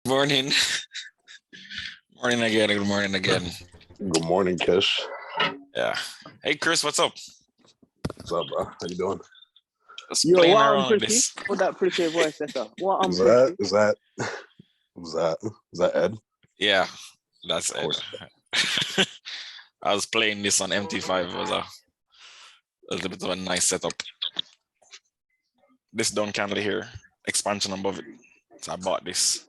Morning. Morning again. Good morning again. Good morning, Kish. Yeah. Hey, Chris, what's up? What's up, bro? How you doing? Just Yo, playing what I'm around with pretty. this. Put that pretty voice letter. What I'm Is pretty. that Ed? Yeah, that's Of it. course. I was playing this on MT5. It was a little bit of a nice setup. This down candle here, expansion above it. So I bought this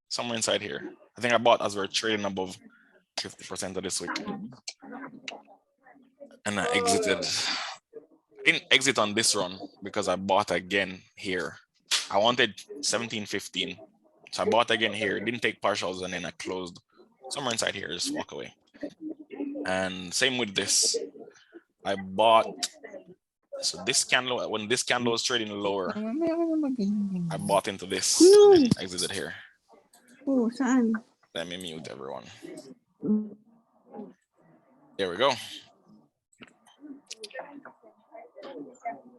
somewhere inside here. I think I bought as we're trading above 50% of this week. And I exited. I didn't exit on this run because I bought again here. I wanted 17.15. So I bought again here, didn't take partials, and then I closed somewhere inside here, just walk away. And same with this. I bought, so this candle, when this candle was trading lower, I bought into this and then exited here. Oh, son. Let me mute everyone. There we go.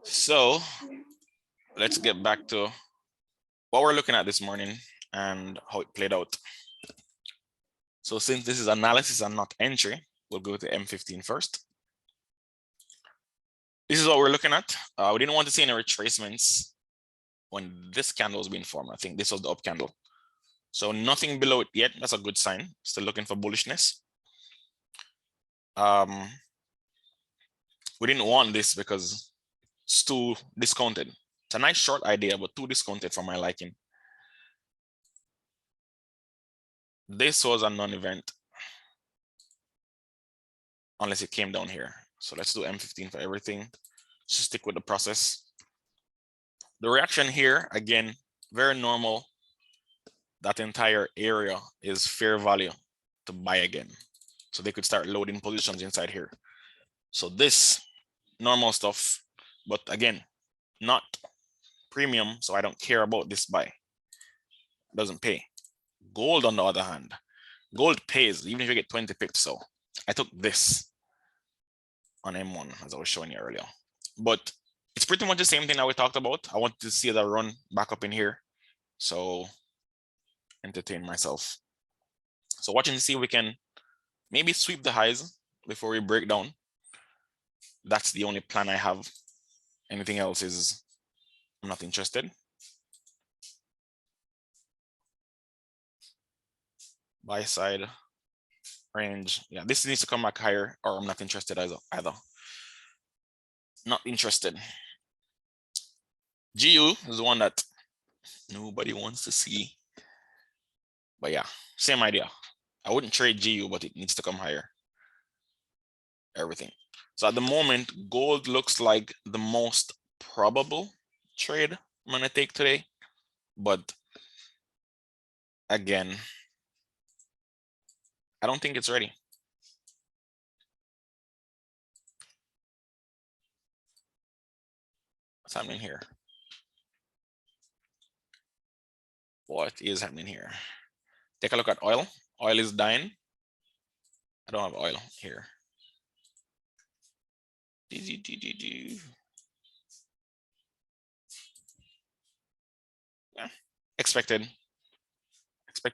So let's get back to what we're looking at this morning and how it played out. So since this is analysis and not entry, we'll go to M15 first. This is what we're looking at. We didn't want to see any retracements when this candle was being formed. I think this was the up candle. So nothing below it yet. That's a good sign. Still looking for bullishness. We didn't want this because it's too discounted. It's a nice short idea, but too discounted for my liking. This was a non-event unless it came down here. So let's do M15 for everything. Just stick with the process. The reaction here, again, very normal. That entire area is fair value to buy again. So they could start loading positions inside here. So this normal stuff, but again, not premium. So I don't care about this buy. It doesn't pay. Gold, on the other hand, gold pays even if you get 20 pips. So I took this on M1 as I was showing you earlier, but it's pretty much the same thing that we talked about. I wanted to see that run back up in here. So entertain myself. So watching to see if we can maybe sweep the highs before we break down. That's the only plan I have. Anything else is I'm not interested. Buy side range. Yeah, this needs to come back higher or I'm not interested either. Not interested. GU is the one that nobody wants to see. But yeah, same idea. I wouldn't trade GU, but it needs to come higher. Everything. So at the moment, gold looks like the most probable trade I'm gonna take today. But again, I don't think it's ready. What's happening here? What is happening here? Take a look at oil. Oil is dying. I don't have oil here. Yeah, expecting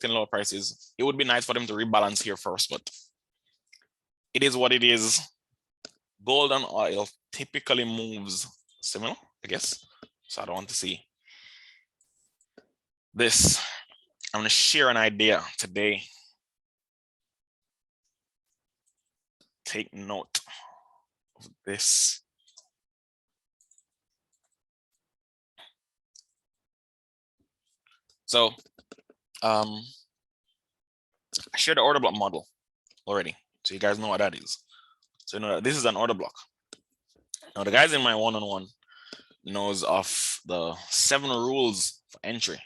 lower prices. It would be nice for them to rebalance here first, but it is what it is. Gold and oil typically moves similar, I guess. So I don't want to see this. I'm going to share an idea today. Take note of this. So I shared the order block model already. So you guys know what that is. So you know that this is an order block. Now the guys in my one-on-one knows of the 7 rules for entry.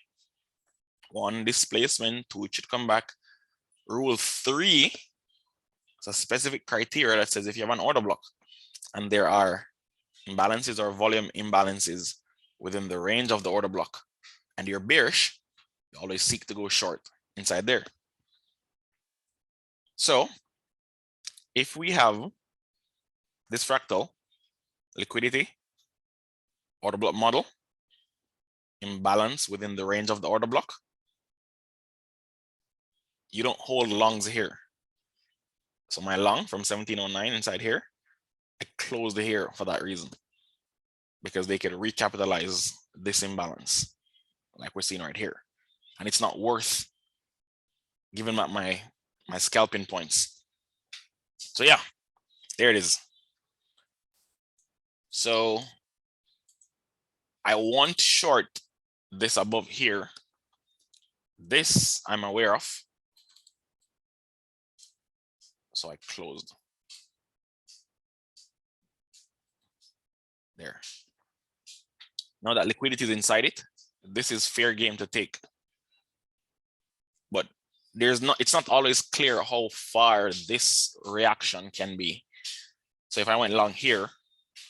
1, displacement. 2, it should come back. Rule 3, it's a specific criteria that says if you have an order block and there are imbalances or volume imbalances within the range of the order block and you're bearish, you always seek to go short inside there. So if we have this fractal, liquidity, order block model, imbalance within the range of the order block, you don't hold longs here. So my long from 1709 inside here, I closed here for that reason, because they could recapitalize this imbalance like we're seeing right here. And it's not worth giving up my scalping points. So yeah, there it is. So I want short this above here. This I'm aware of. So I closed. There. Now that liquidity is inside it, this is fair game to take. But it's not always clear how far this reaction can be. So if I went long here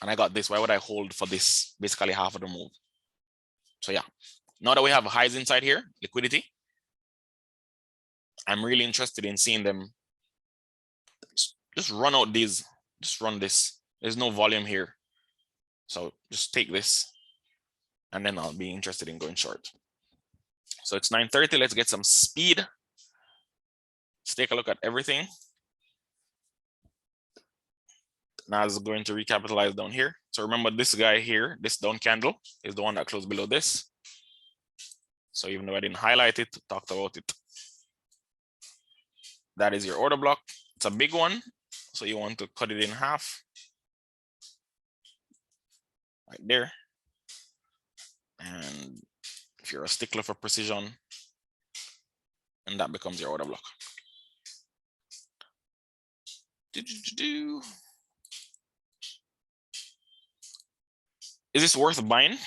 and I got this, why would I hold for this basically half of the move? So yeah, now that we have highs inside here, liquidity, I'm really interested in seeing them just run out these, just run this. There's no volume here. So just take this and then I'll be interested in going short. So it's 9:30, let's get some speed. Let's take a look at everything. Now it's going to recapitalize down here. So remember this guy here, this down candle is the one that closed below this. So even though I didn't highlight it, talked about it. That is your order block. It's a big one. So you want to cut it in half. Right there. And if you're a stickler for precision, and that becomes your order block. Is this worth buying?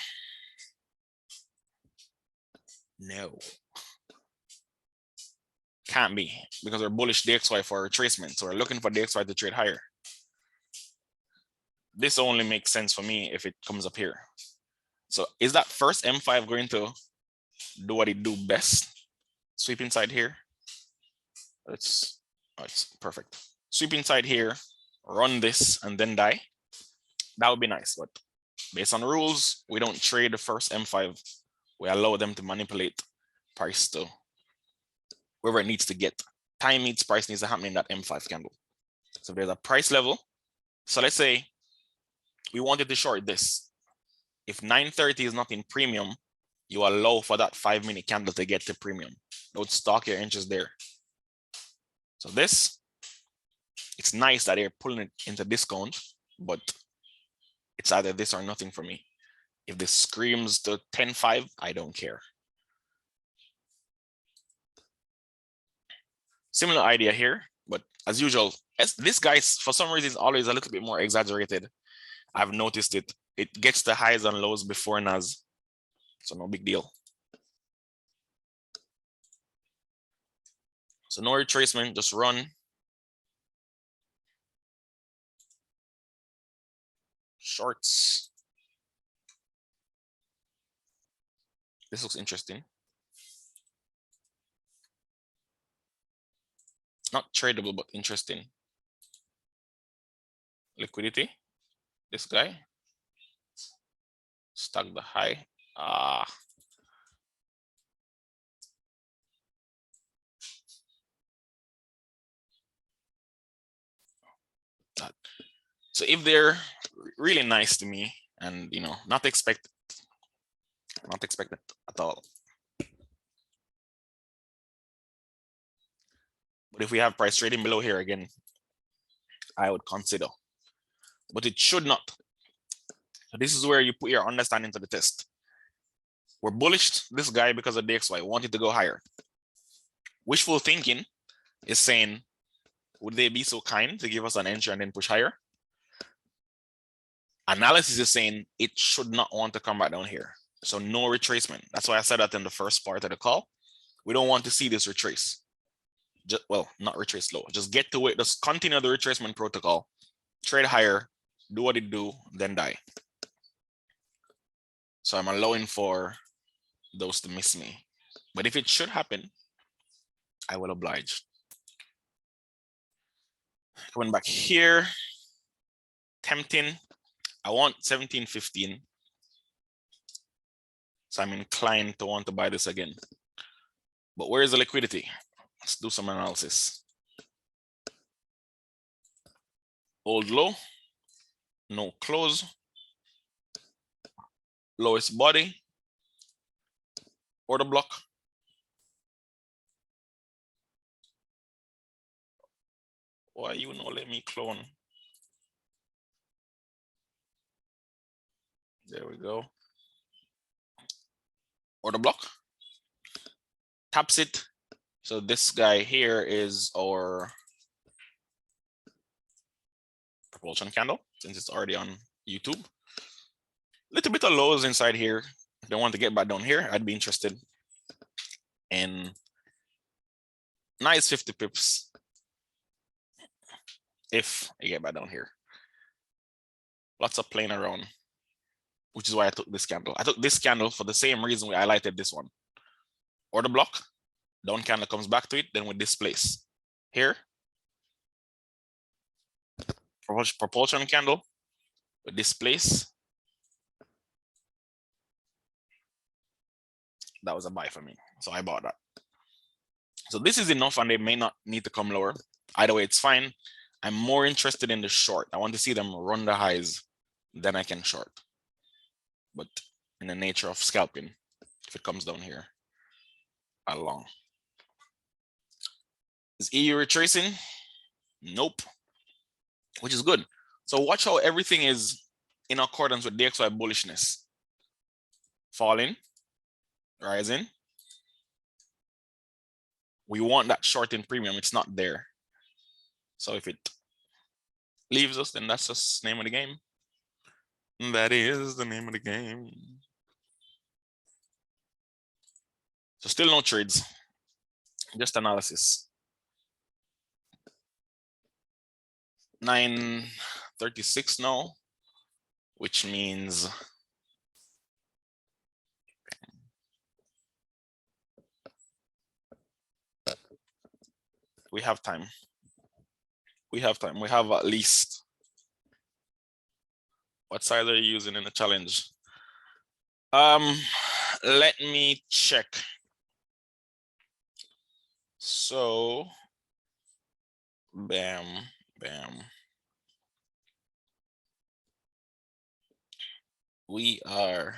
No. Can't be, because we're bullish DXY for retracement. So we're looking for DXY to trade higher. This only makes sense for me if it comes up here. So is that first M5 going to do what it do best? Sweep inside here. It's perfect. Sweep inside here, run this, and then die. That would be nice, but based on rules, we don't trade the first M5. We allow them to manipulate price to wherever it needs to get. Time meets price needs to happen in that M5 candle. So there's a price level. So let's say we wanted to short this. If 930 is not in premium, you allow for that 5-minute candle to get to premium. Don't stock your interest there. So this, it's nice that they're pulling it into discount, but it's either this or nothing for me. If this screams to 10.5, I don't care. Similar idea here, but as usual, this guy's for some reason is always a little bit more exaggerated. I've noticed it. It gets the highs and lows before NAS, so no big deal. So no retracement, just run. Shorts. This looks interesting. Not tradable, but interesting. Liquidity. This guy. Stuck the high. So if they're really nice to me and not expected at all. But if we have price trading below here again, I would consider. But it should not. So this is where you put your understanding to the test. We're bullish this guy because of DXY, wanted to go higher. Wishful thinking is saying, would they be so kind to give us an entry and then push higher? Analysis is saying it should not want to come back down here. So no retracement. That's why I said that in the first part of the call. We don't want to see this retrace. Well, not retrace low. Just get to it. Just continue the retracement protocol. Trade higher. Do what it do. Then die. So I'm allowing for those to miss me. But if it should happen, I will oblige. Coming back here. Tempting. I want 17.15. So I'm inclined to want to buy this again. But where is the liquidity? Let's do some analysis. Old low, no close, lowest body, order block. Why you not let me clone? There we go. Order block. Taps it. So this guy here is our propulsion candle, since it's already on YouTube. Little bit of lows inside here. If they want to get back down here, I'd be interested in nice 50 pips if I get back down here. Lots of playing around, which is why I took this candle. I took this candle for the same reason we highlighted this one. Order block, down candle comes back to it, then we displace. Here, propulsion candle, we displace. That was a buy for me, so I bought that. So this is enough, and they may not need to come lower. Either way, it's fine. I'm more interested in the short. I want to see them run the highs, then I can short. But in the nature of scalping, if it comes down here, along. Is EU retracing? Nope. Which is good. So watch how everything is in accordance with DXY bullishness. Falling, rising. We want that short in premium. It's not there. So if it leaves us, then that's just the name of the game. That is the name of the game. So still no trades, just analysis. 9:36 now, which means we have time. We have time. We have at least. What side are you using in the challenge? Let me check. So, bam, bam. We are,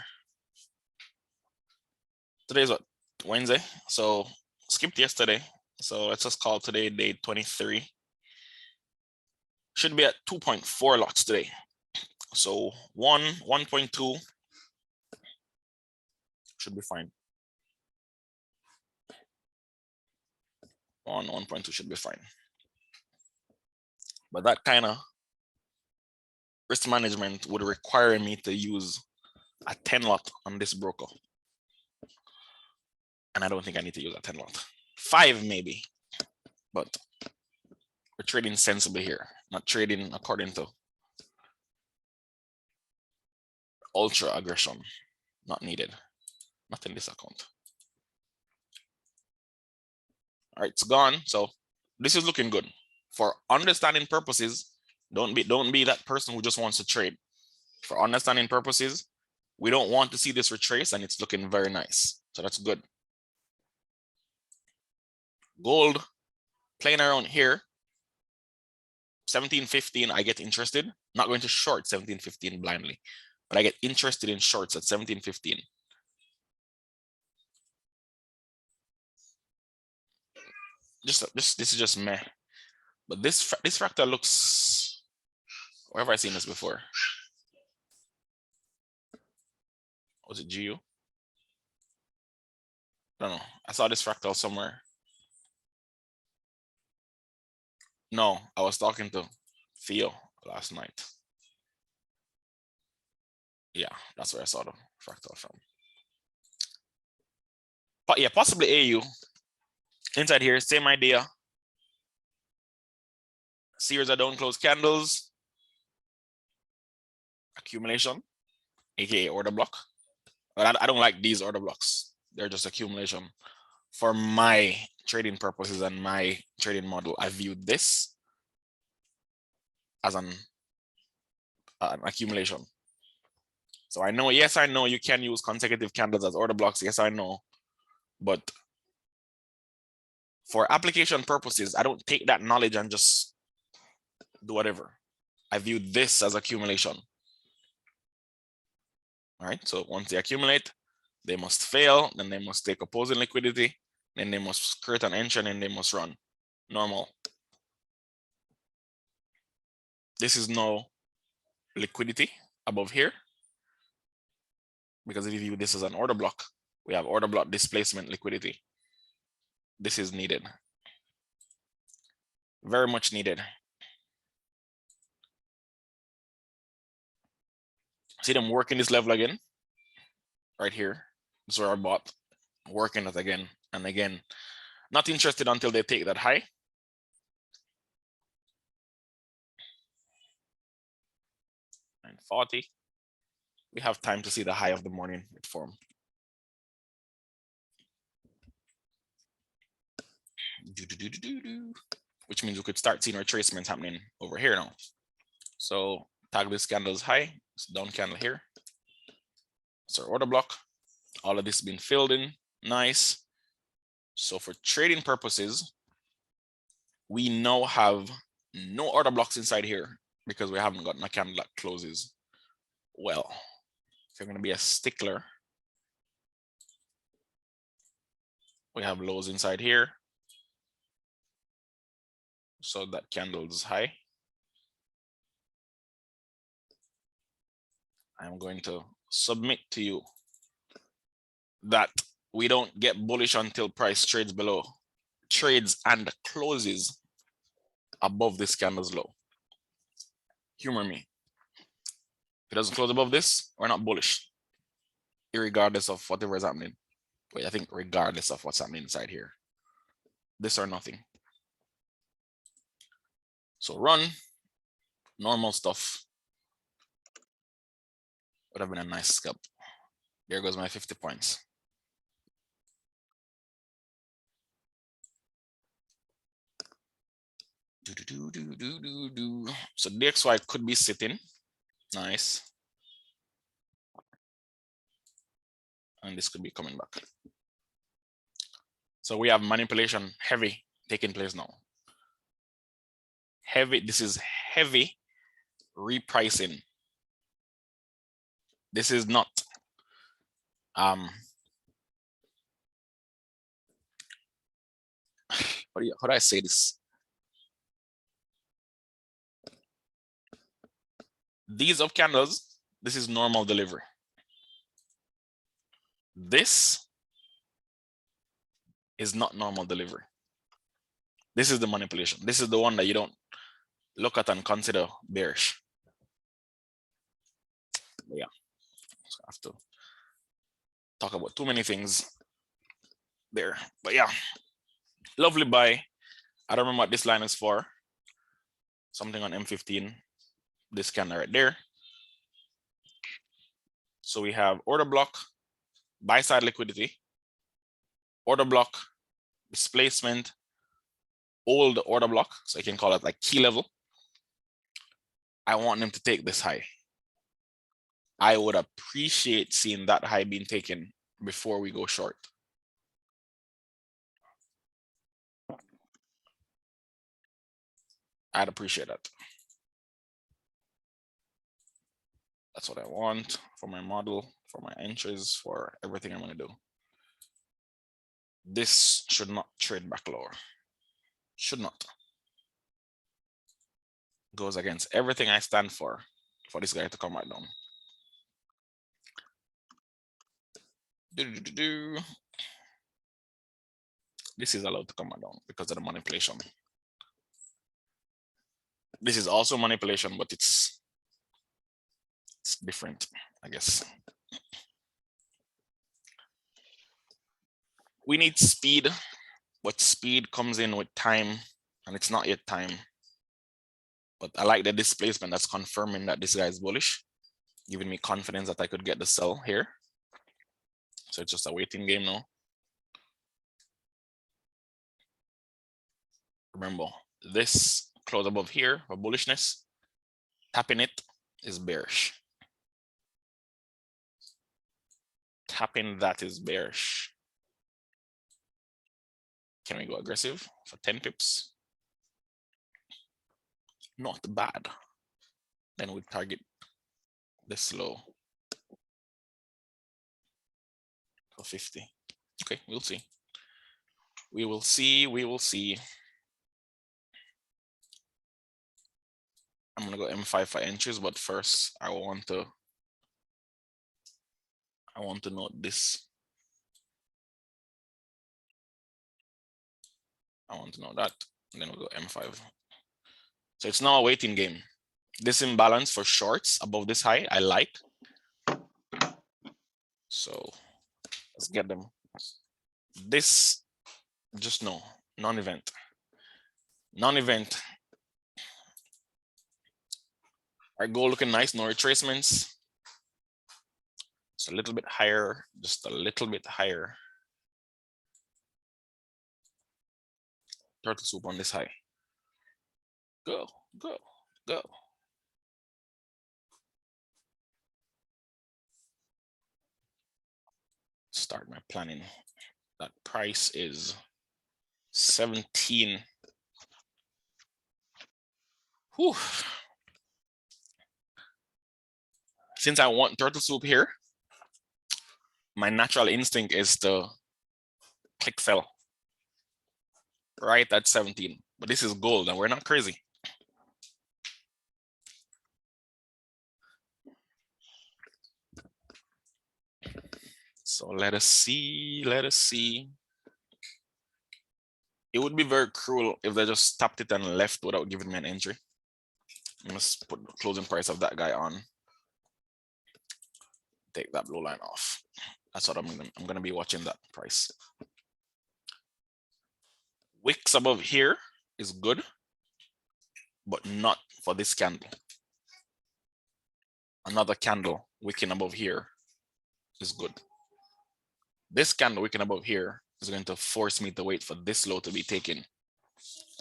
today's what, Wednesday? So skipped yesterday. So let's just call today day 23. Should be at 2.4 lots today. So 1.2 should be fine. 1.2 should be fine. But that kind of risk management would require me to use a 10 lot on this broker. And I don't think I need to use a 10 lot. 5 maybe, but we're trading sensibly here, not trading according to ultra aggression. Not needed, not in this account. All right, it's gone. So this is looking good. For understanding purposes, don't be that person who just wants to trade. For understanding purposes, we don't want to see this retrace, and it's looking very nice. So that's good. Gold playing around here. 17.15, I get interested. Not going to short 17.15 blindly, but I get interested in shorts at 17.15. This is just meh. But this fractal looks, where have I seen this before? Was it GU? I don't know. I saw this fractal somewhere. No, I was talking to Theo last night. Yeah, that's where I saw the fractal from. But yeah, possibly AU. Inside here, same idea. Series are down close candles. Accumulation, aka order block. But I don't like these order blocks. They're just accumulation. For my trading purposes and my trading model, I view this as an accumulation. So I know, yes, I know you can use consecutive candles as order blocks. Yes, I know. But For application purposes, I don't take that knowledge and just do whatever. I view this as accumulation. All right, so once they accumulate, they must fail, then they must take opposing liquidity, then they must create an entry, and then they must run. Normal. This is no liquidity above here, because if you view this as an order block, we have order block displacement liquidity. This is needed. Very much needed. See them working this level again, right here. This is where I bought, working it again and again. Not interested until they take that high. And 40. We have time to see the high of the morning form. Which means we could start seeing retracements happening over here now. So tag this candle is high, it's down candle here. It's our order block. All of this been filled in, nice. So for trading purposes, we now have no order blocks inside here because we haven't gotten a candle that closes well. If you're going to be a stickler, we have lows inside here. So that candle is high. I'm going to submit to you that we don't get bullish until price trades below, trades and closes above this candle's low. Humor me. If it doesn't close above this, we're not bullish, irregardless of whatever is happening. Wait, I think regardless of what's happening inside here, this or nothing. So run, normal stuff. Would have been a nice scalp. There goes my 50 points. So DXY could be sitting. Nice. And this could be coming back. So we have manipulation heavy taking place now. Heavy, this is heavy repricing. This is not how do I say this? These up candles, this is normal delivery. This is not normal delivery. This is the manipulation. This is the one that you don't look at and consider bearish. But yeah, so I have to talk about too many things there. But yeah, lovely buy. I don't remember what this line is for. Something on M15. This candle right there. So we have order block, buy side liquidity, order block, displacement, old order block. So I can call it like key level. I want them to take this high. I would appreciate seeing that high being taken before we go short. I'd appreciate that. That's what I want for my model, for my entries, for everything I'm going to do. This should not trade back lower. Should not. Goes against everything I stand for this guy to come right down. This is allowed to come down because of the manipulation. This is also manipulation, but it's different, I guess. We need speed, but speed comes in with time, and it's not yet time. But I like the displacement that's confirming that this guy is bullish, giving me confidence that I could get the sell here. So it's just a waiting game now. Remember, this close above here for bullishness, tapping it is bearish. Tapping that is bearish. Can we go aggressive for 10 pips? Not bad. Then we target this low for 50. Okay, we'll see. We will see, we will see. I'm gonna go M5 for entries, but first I want to note this. I want to know that, and then we'll go M5. So it's now a waiting game. This imbalance for shorts above this high, I like. So let's get them. This, just no, non-event. Non-event. Our goal looking nice, no retracements. It's a little bit higher, just a little bit higher. Turtle soup on this high. Go, go, go. Start my planning. That price is 17. Whew. Since I want turtle soup here, my natural instinct is to click sell right at 17. But this is gold and we're not crazy. So let us see, let us see. It would be very cruel if they just tapped it and left without giving me an entry. I must put the closing price of that guy on. Take that blue line off. That's what I'm gonna be watching, that price. Wicks above here is good, but not for this candle. Another candle wicking above here is good. This candle wicking above here is going to force me to wait for this low to be taken.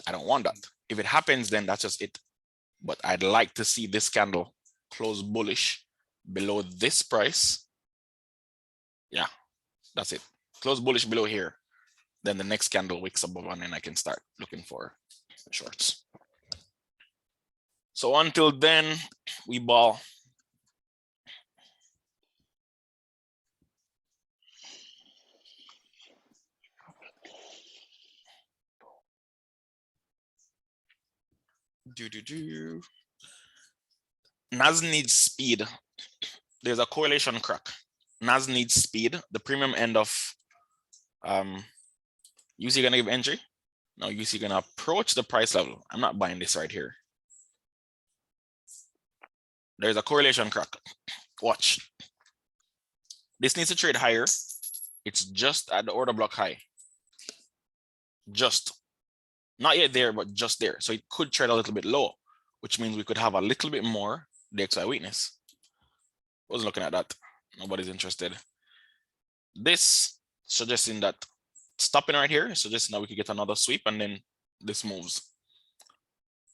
I don't want that. If it happens, then that's just it. But I'd like to see this candle close bullish below this price. Yeah, that's it. Close bullish below here. Then the next candle wicks above and then I can start looking for shorts. So until then, we ball. NAS needs speed. There's a correlation crack. NAS needs speed. The premium end of UC gonna give entry. Now UC gonna approach the price level. I'm not buying this right here. There's a correlation crack. Watch. This needs to trade higher. It's just at the order block high. Just. Not yet there, but just there. So it could trade a little bit low, which means we could have a little bit more DXY weakness. Wasn't looking at that. Nobody's interested. This suggesting that stopping right here, suggesting that we could get another sweep and then this moves.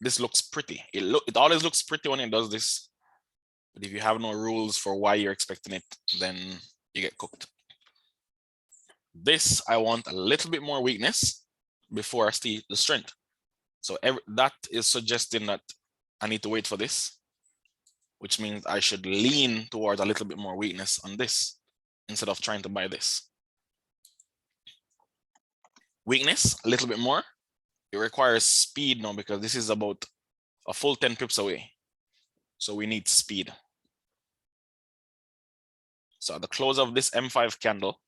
This looks pretty. It always looks pretty when it does this. But if you have no rules for why you're expecting it, then you get cooked. This, I want a little bit more weakness before I see the strength. So that is suggesting that I need to wait for this, which means I should lean towards a little bit more weakness on this instead of trying to buy this. Weakness, a little bit more. It requires speed now because this is about a full 10 pips away. So we need speed. So at the close of this M5 candle,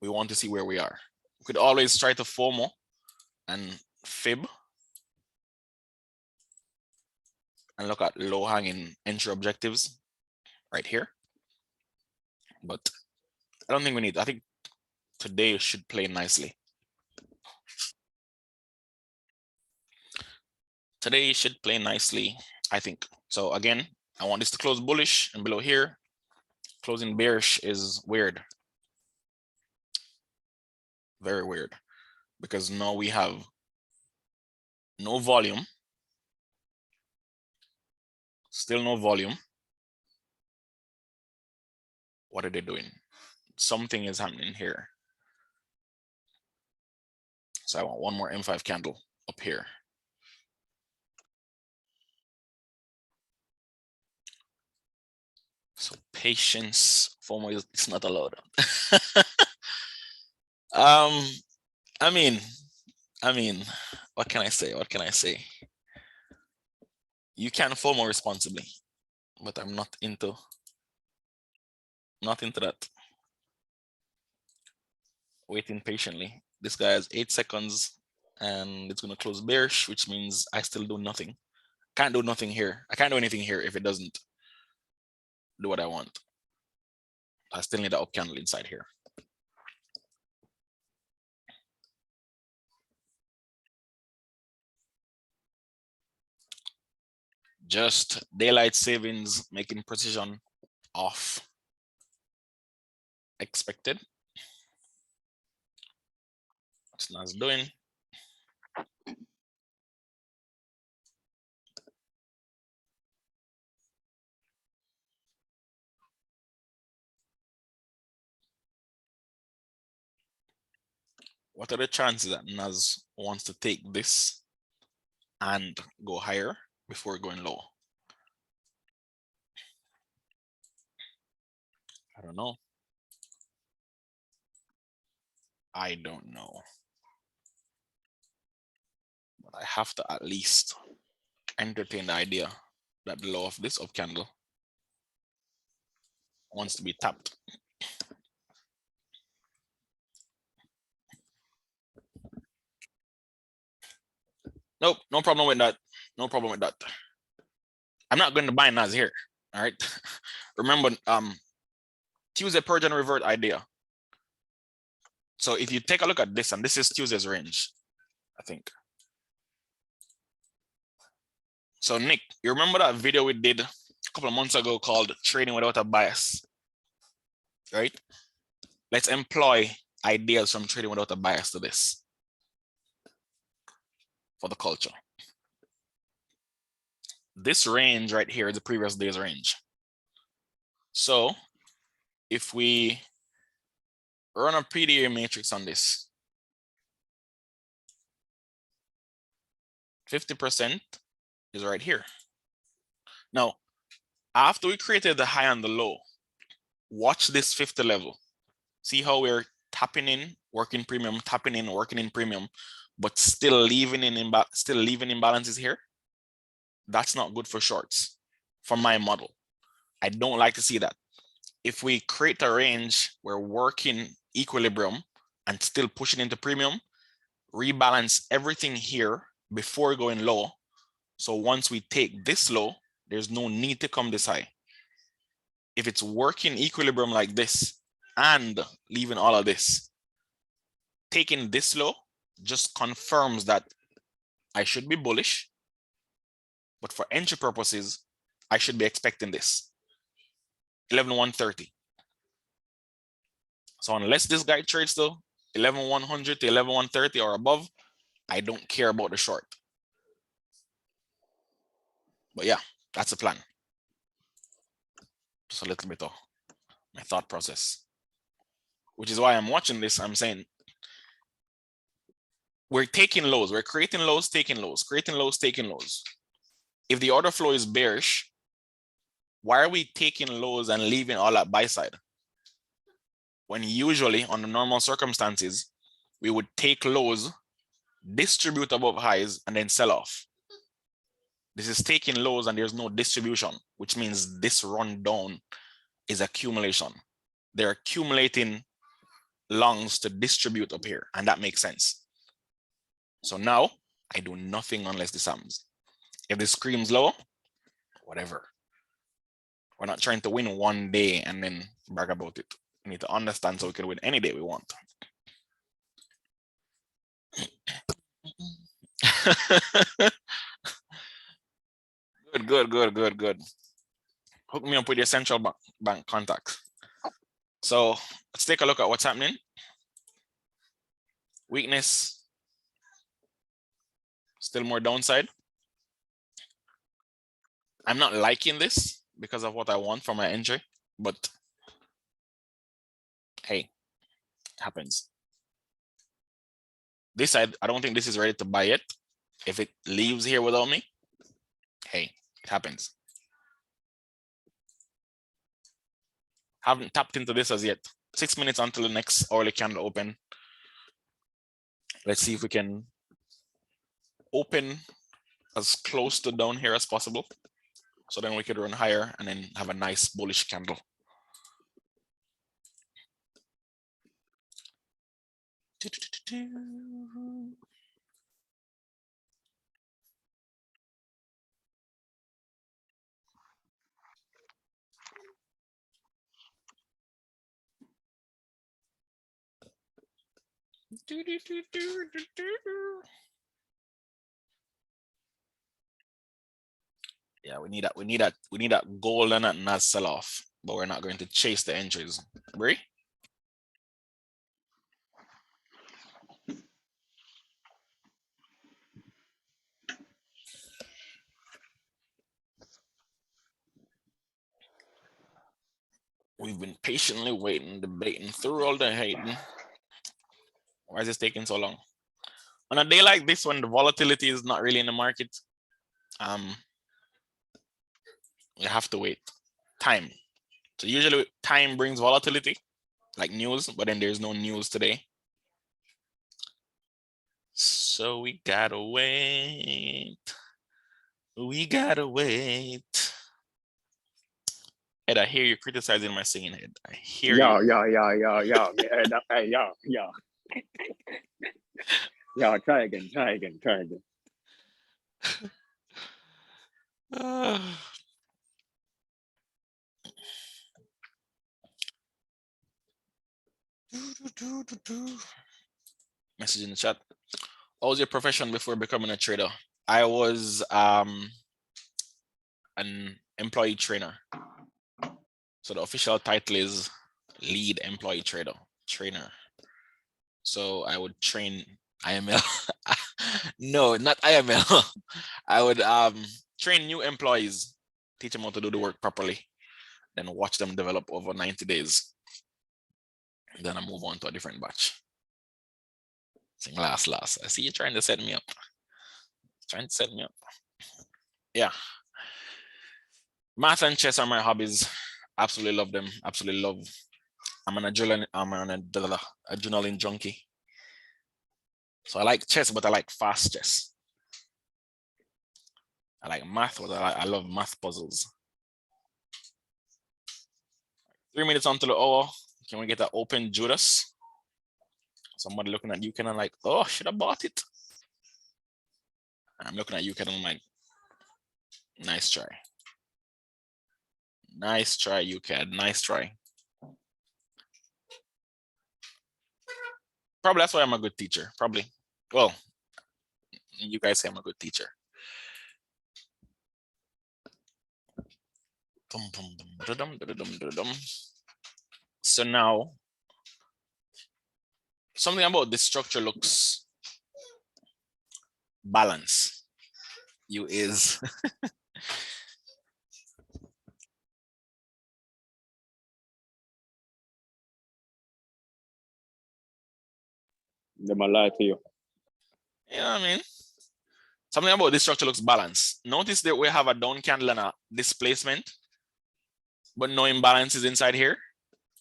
we want to see where we are. We could always try to FOMO and fib and look at low hanging entry objectives right here. But I don't think we need, I think today should play nicely. Today should play nicely, I think. So again, I want this to close bullish and below here, closing bearish is weird. Very weird, because now we have no volume. Still no volume. What are they doing? Something is happening here. So I want one more M5 candle up here. So patience, FOMO is not allowed. I mean, what can I say? What can I say? You can FOMO responsibly, but I'm not into that. Waiting patiently. This guy has 8 seconds and it's gonna close bearish, which means I still do nothing. Can't do nothing here. I can't do anything here if it doesn't do what I want. I still need the up candle inside here. Just daylight savings, making precision off expected. What's Nas doing? What are the chances that Nas wants to take this and go higher before going low? I don't know. I don't know. But I have to at least entertain the idea that the low of this up candle wants to be tapped. Nope, no problem with that. No problem with that. I'm not going to buy Nas here. All right. Remember, Tuesday purge and revert idea. So if you take a look at this, and this is Tuesday's range, I think. So Nick, you remember that video we did a couple of months ago called Trading Without a Bias, right? Let's employ ideas from Trading Without a Bias to this for the culture. This range right here is the previous day's range. So if we run a PDA matrix on this, 50% is right here. Now, after we created the high and the low, watch this 50 level. See how we're tapping in, working premium, tapping in, working in premium, but still leaving imbalances here. That's not good for shorts for my model. I don't like to see that. If we create a range, we're working equilibrium and still pushing into premium, rebalance everything here before going low. So once we take this low, there's no need to come this high. If it's working equilibrium like this and leaving all of this, taking this low just confirms that I should be bullish, but for entry purposes, I should be expecting this 11,130. So unless this guy trades to 11,100 to 11,130 or above, I don't care about the short. But yeah, that's the plan. Just a little bit of my thought process, which is why I'm watching this. I'm saying we're taking lows, we're creating lows, taking lows, creating lows, taking lows. If the order flow is bearish, why are we taking lows and leaving all that buy side? When usually on the normal circumstances, we would take lows, distribute above highs, and then sell off. This is taking lows and there's no distribution, which means this run down is accumulation. They're accumulating longs to distribute up here, and that makes sense. So now I do nothing unless this happens. If this screams low, whatever. We're not trying to win one day and then brag about it. We need to understand so we can win any day we want. Good. Hook me up with your central bank contacts. So let's take a look at what's happening. Weakness. Still more downside. I'm not liking this because of what I want from my entry, but hey, it happens. This side, I don't think this is ready to buy it. If it leaves here without me, hey, it happens. Haven't tapped into this as yet. 6 minutes until the next hourly candle open. Let's see if we can open as close to down here as possible. So then we could run higher and then have a nice bullish candle. Yeah, we need that golden and not sell off, but we're not going to chase the entries. Bree? We've been patiently waiting, debating through all the hating. Why is this taking so long? On a day like this, when the volatility is not really in the market, you have to wait. Time. So usually time brings volatility, like news, but then there's no news today. So we gotta wait. We gotta wait. Ed, I hear you criticizing my singing, Ed. I hear you. Yeah, try again. Message in the chat. What was your profession before becoming a trader? I was an employee trainer. So the official title is lead employee trainer. So I would train IML. No, not IML. I would train new employees, teach them how to do the work properly, then watch them develop over 90 days. Then I move on to a different batch. Sing last. I see you trying to set me up. Yeah. Math and chess are my hobbies. Absolutely love them. Absolutely love. I'm an adrenaline junkie. So I like chess, but I like fast chess. I like math, but I love math puzzles. 3 minutes onto the hour. Can we get an open Judas? Somebody looking at you kind of like, oh, should I bought it? I'm looking at you kind of like, nice try. Nice try, UCAD. Nice try. Probably that's why I'm a good teacher. Probably. Well, you guys say I'm a good teacher. So now, something about this structure looks balanced. You is They might lie to you. you know what I mean? Something about this structure looks balanced. Notice that we have a down candle and a displacement, but no imbalances inside here.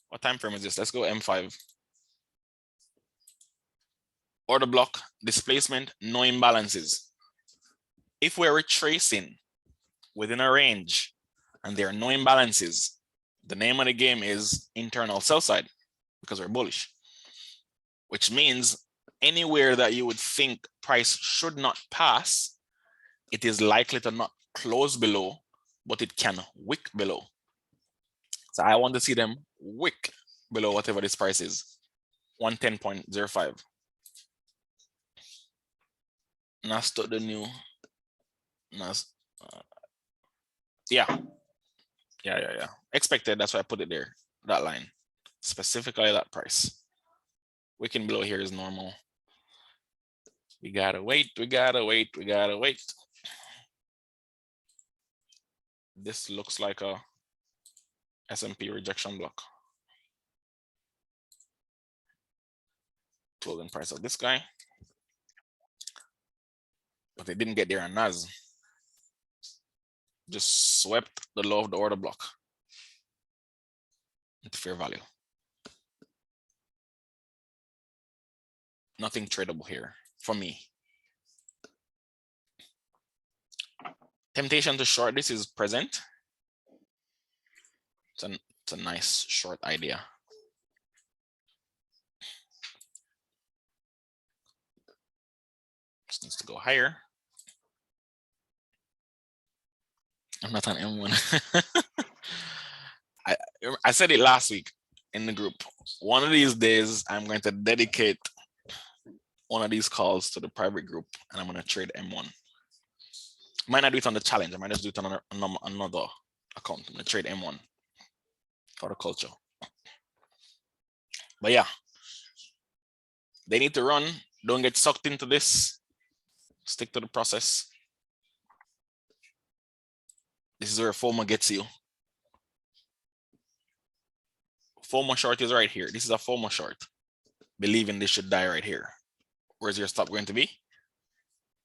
What time frame is this? Let's go M5. Order block, displacement, no imbalances. If we're retracing within a range and there are no imbalances, the name of the game is internal sell side because we're bullish, which means anywhere that you would think price should not pass, it is likely to not close below, but it can wick below. So I want to see them wick below whatever this price is, 110.05. Nas to the new, Nas, yeah. Expected, that's why I put it there, that line, specifically that price. Wicking below here is normal. We gotta wait. This looks like a S&P rejection block. Closing price of this guy. but it didn't get there on NAS. Just swept the low of the order block into fair value. Nothing tradable here for me. Temptation to short this is present. It's a nice short idea. This needs to go higher. I'm not on M1. I said it last week in the group. One of these days, I'm going to dedicate one of these calls to the private group, and I'm going to trade M1. Might not do it on the challenge. I might just do it on another account. I'm going to trade M1 for the culture. But yeah, they need to run. Don't get sucked into this. Stick to the process. This is where FOMO gets you. FOMO short is right here. This is a FOMO short. Believing this should die right here. Where's your stop going to be?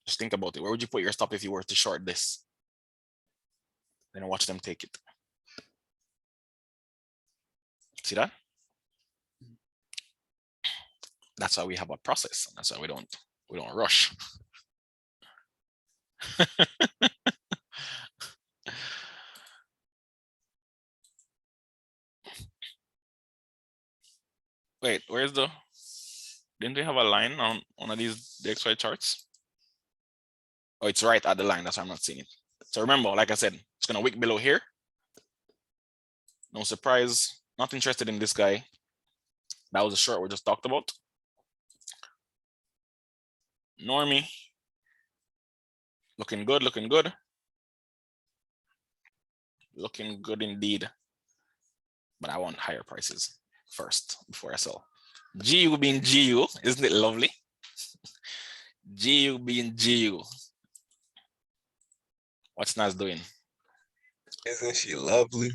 Just think about it. Where would you put your stop if you were to short this? Then watch them take it. See that? That's why we have a process. That's why we don't rush. Wait, where's the? Didn't we have a line on one of these DXY charts? Oh, it's right at the line. That's why I'm not seeing it. So remember, like I said, it's gonna wick below here. No surprise. Not interested in this guy. That was a short we just talked about. Normie. Looking good, looking good. Looking good indeed. But I want higher prices first before I sell. GU being GU, isn't it lovely? GU being GU. What's Nas doing? Isn't she lovely?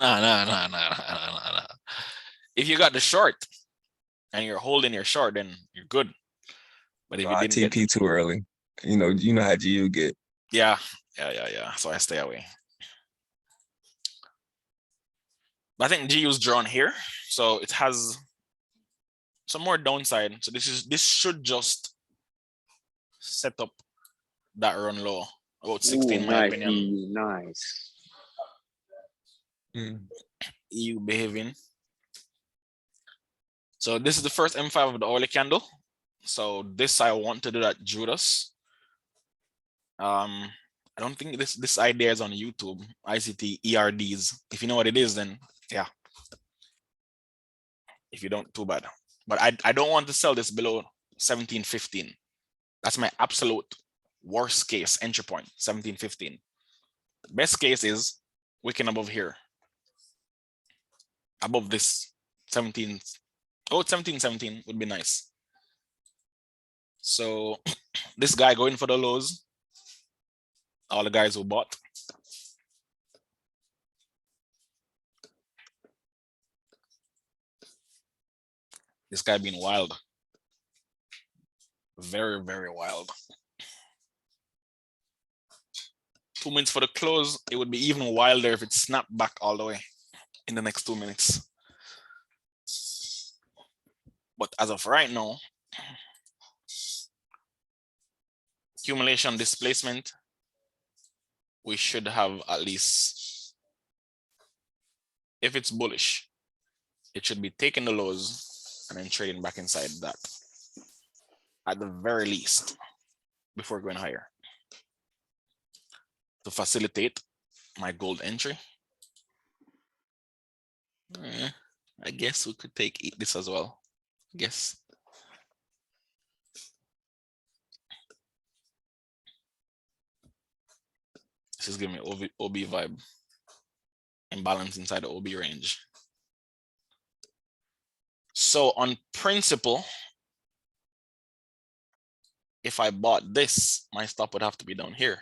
Nah. If you got the short and you're holding your short, then you're good. But if you I didn't TP too early. You know how GU get. yeah. So I stay away. But I think GU's drawn here, so it has some more downside. So this should just set up that run low about 16 in my nice, opinion. EU, nice. EU behaving. So this is the first M5 of the hourly candle. So this I want to do that Judas. I don't think this idea is on YouTube. ICT ERDs. If you know what it is, then yeah. If you don't, too bad. But I don't want to sell this below 17.15. That's my absolute worst case entry point, 17.15. Best case is wicking above here. Above this 17. Oh, 17.17 would be nice. So this guy going for the lows. All the guys who bought. This guy being wild. Very, very wild. 2 minutes for the close. It would be even wilder if it snapped back all the way in the next 2 minutes. But as of right now, accumulation displacement, we should have at least, if it's bullish, it should be taking the lows and then trading back inside that at the very least before going higher to facilitate my gold entry. I guess we could take this as well. I guess. This is giving me OB vibe. Imbalance inside the OB range. So on principle, if I bought this, my stop would have to be down here.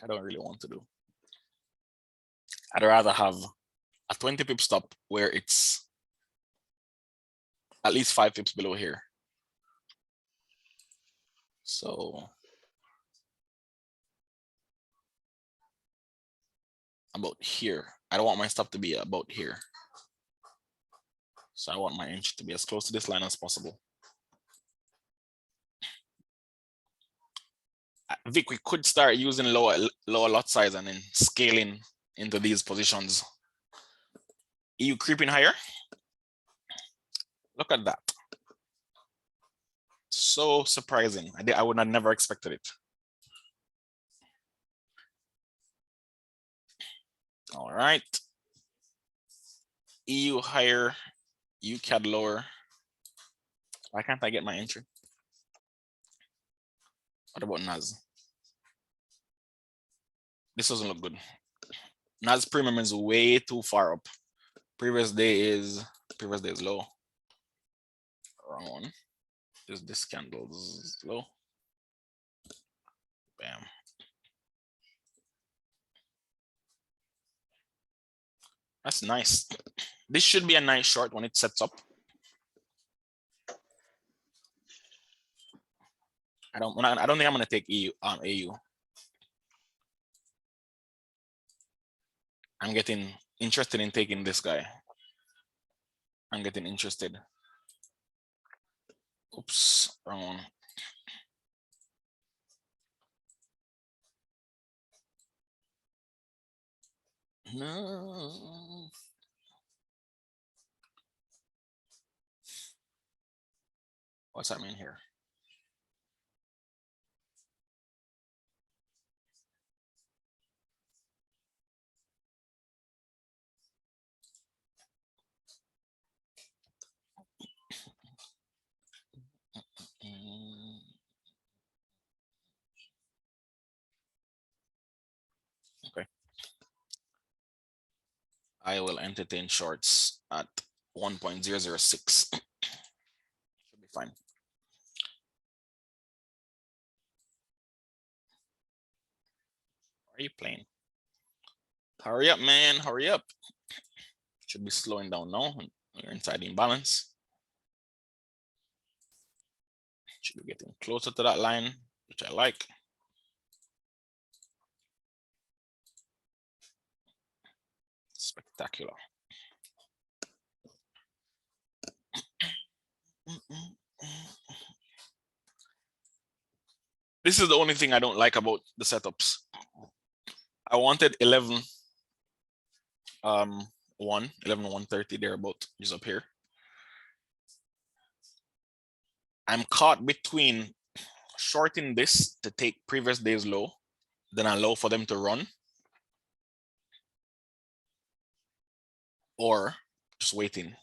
I don't really want to do. I'd rather have a 20 pip stop where it's at least 5 pips below here. So about here. I don't want my stop to be about here. So I want my entry to be as close to this line as possible. Vic, we could start using lower lot size and then scaling into these positions. EU creeping higher. Look at that. So surprising. I would have never expected it. All right. EU higher, UCAD lower. Why can't I get my entry? What about NAS? This doesn't look good. NAS premium is way too far up. Previous day is low. Wrong one. This candle is low. Bam. That's nice. This should be a nice short when it sets up. I don't think I'm gonna take AU. I'm getting interested in taking this guy. I'm getting interested. Oops, wrong one. No. What's that mean here? Okay. I will entertain shorts at 1.006. Should be fine. Are you playing? Hurry up, man. Hurry up. Should be slowing down now. We're inside the imbalance. Should be getting closer to that line, which I like. Spectacular. This is the only thing I don't like about the setups. I wanted 11 130 thereabout is up here. I'm caught between shorting this to take previous day's low, then allow for them to run, or just waiting.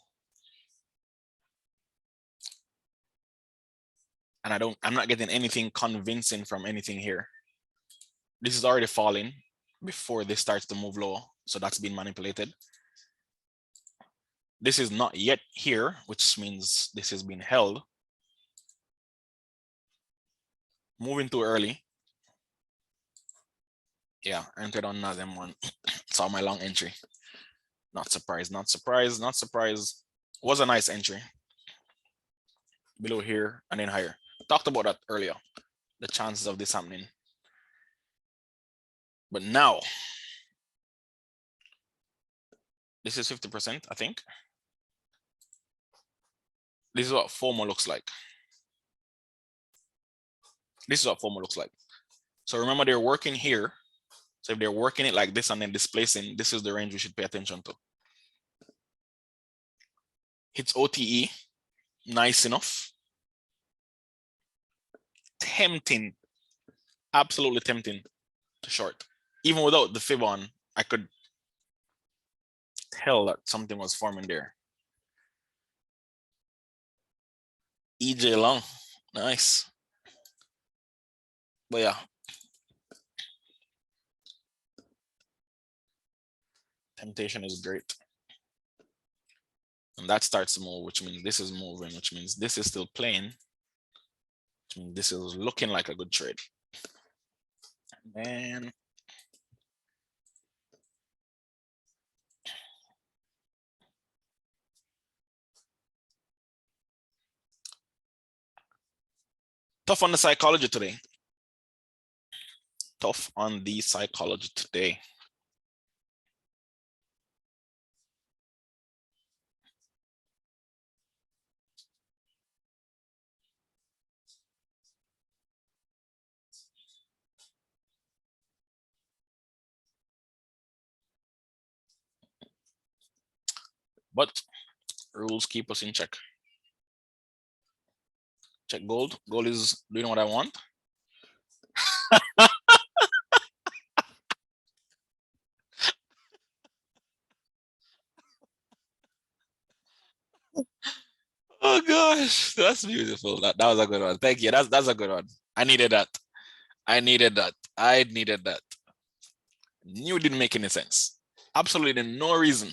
And I'm not getting anything convincing from anything here. This is already falling before this starts to move low. So that's been manipulated. This is not yet here, which means this has been held. Moving too early. Yeah, entered on NAS M1. Saw my long entry. Not surprised, not surprised, not surprised. Was a nice entry. Below here and then higher. Talked about that earlier. The chances of this happening. But now, this is 50%, I think. This is what FOMO looks like. This is what FOMO looks like. So remember, they're working here. So if they're working it like this and then displacing, this is the range we should pay attention to. Hits OTE, nice enough. Tempting, absolutely tempting to short. Even without the fib on, I could tell that something was forming there. EJ long, nice. But yeah. Temptation is great. And that starts to move, which means this is moving, which means this is still playing. Which means this is looking like a good trade. And then Tough on the psychology today. Tough on the psychology today. But rules keep us in check. Check gold. Gold is doing what I want. Oh gosh, that's beautiful. That was a good one. Thank you. That's a good one. I needed that. I needed that. I needed that. Knew it didn't make any sense. Absolutely no reason.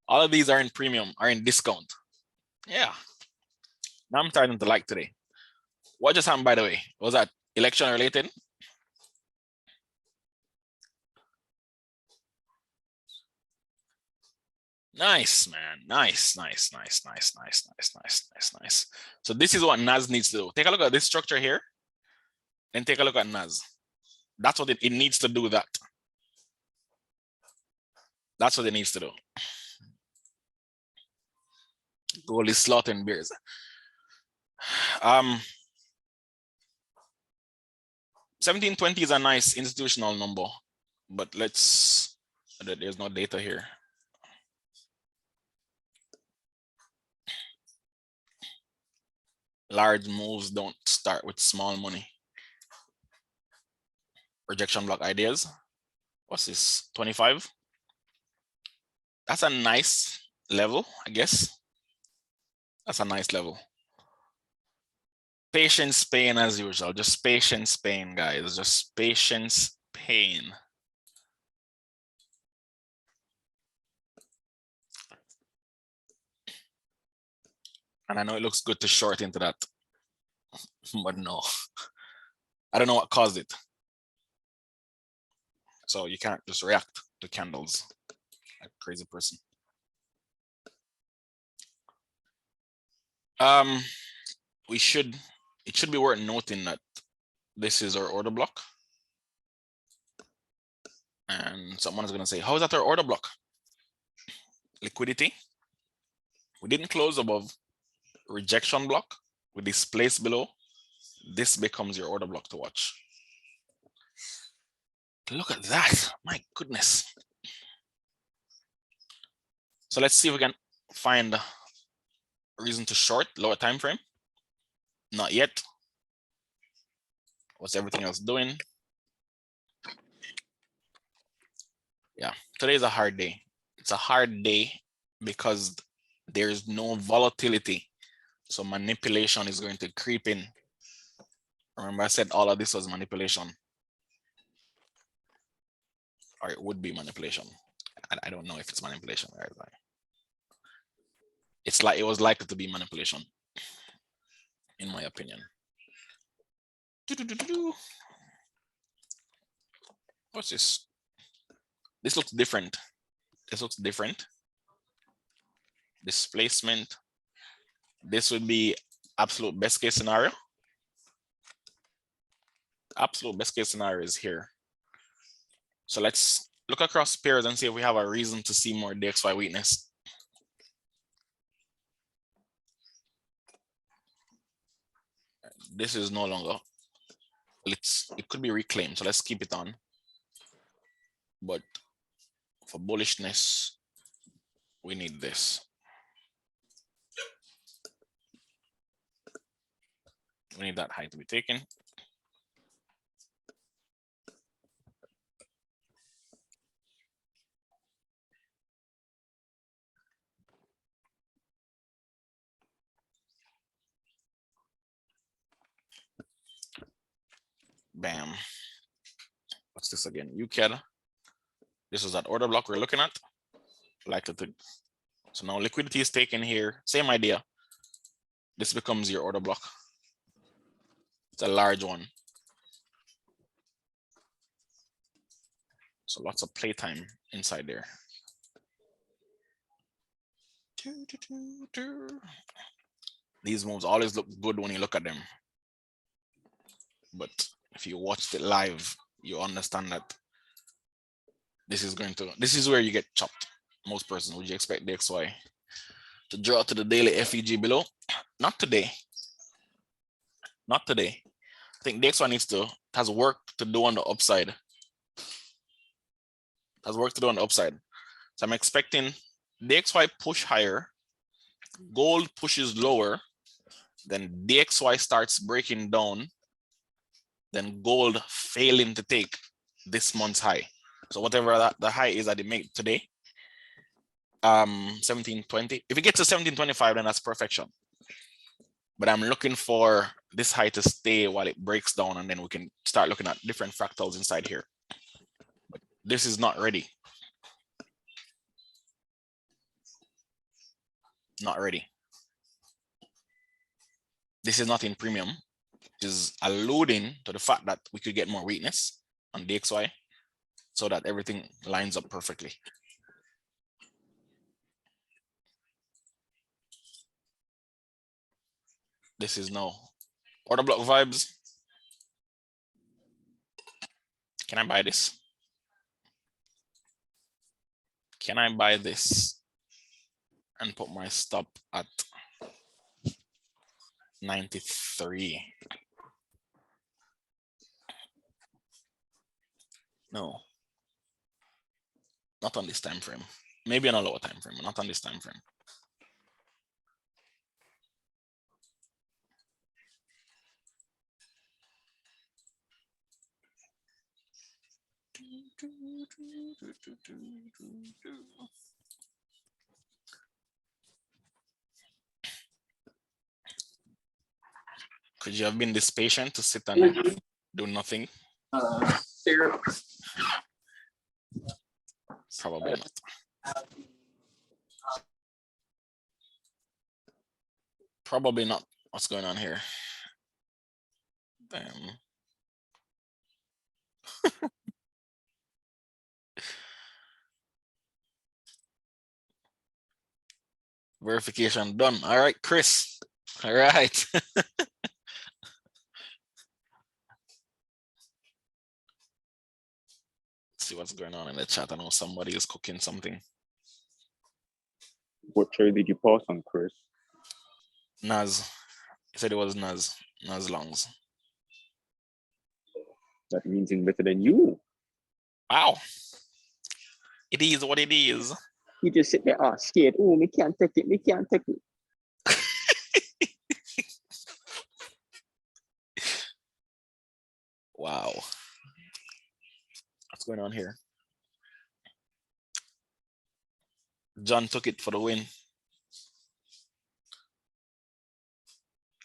All of these are in premium, are in discount. Yeah. Now I'm starting to like today. What just happened, by the way? Was that election related? Nice, man. Nice. So this is what NAS needs to do. Take a look at this structure here and take a look at NAS. That's what it needs to do that. That's what it needs to do. Gold is slaughtering beers. 1720 is a nice institutional number, but there's no data here. Large moves don't start with small money. Rejection block ideas. What's this? 25. That's a nice level, I guess. That's a nice level. Patience, pain as usual. Just patience, pain, guys. Just patience, pain. And I know it looks good to short into that, but no. I don't know what caused it. So you can't just react to candles like a crazy person. It should be worth noting that this is our order block. And someone is going to say, how is that our order block? Liquidity. We didn't close above rejection block with this place below. This becomes your order block to watch. Look at that. My goodness. So let's see if we can find a reason to short lower time frame. Not yet. What's everything else doing? Yeah, today is a hard day. It's a hard day because there's no volatility. So manipulation is going to creep in. Remember I said all of this was manipulation. Or it would be manipulation. I don't know if it's manipulation. It's like it was likely to be manipulation, in my opinion. What's this? This looks different. This looks different. Displacement. This would be absolute best case scenario. Absolute best case scenario is here. So let's look across pairs and see if we have a reason to see more DXY weakness. This is no longer, it could be reclaimed. So let's keep it on. But for bullishness, we need this. We need that high to be taken. Bam. What's this again? UCAD. This is that order block we're looking at. Likely to. So now liquidity is taken here. Same idea. This becomes your order block. It's a large one. So lots of playtime inside there. These moves always look good when you look at them. but if you watched it live, you understand that this is where you get chopped. Most persons, would you expect the XY to draw to the daily FEG below? Not today. Not today. I think the XY has work to do on the upside. Has work to do on the upside. So I'm expecting the DXY push higher, gold pushes lower, then DXY starts breaking down, then gold failing to take this month's high. So whatever the high is that it made today, 1720. If it gets to 1725, then that's perfection. But I'm looking for this high to stay while it breaks down, and then we can start looking at different fractals inside here. But this is not ready. Not ready. This is not in premium. It is alluding to the fact that we could get more weakness on DXY so that everything lines up perfectly. This is no order block vibes. Can I buy this? Can I buy this and put my stop at 93? No, not on this time frame. Maybe on a lower time frame, not on this time frame. Could you have been this patient to sit and do nothing? Probably not. Probably not. What's going on here? Damn. Verification done. All right, Chris. All right. See what's going on in the chat. I know somebody is cooking something. What trade did you pass on, Chris? Naz. He said it was Naz. Naz Longs. That means he's better than you. Wow. It is what it is. You just sit there, scared. Oh, me can't take it. Me can't take it. Wow. What's going on here? John took it for the win.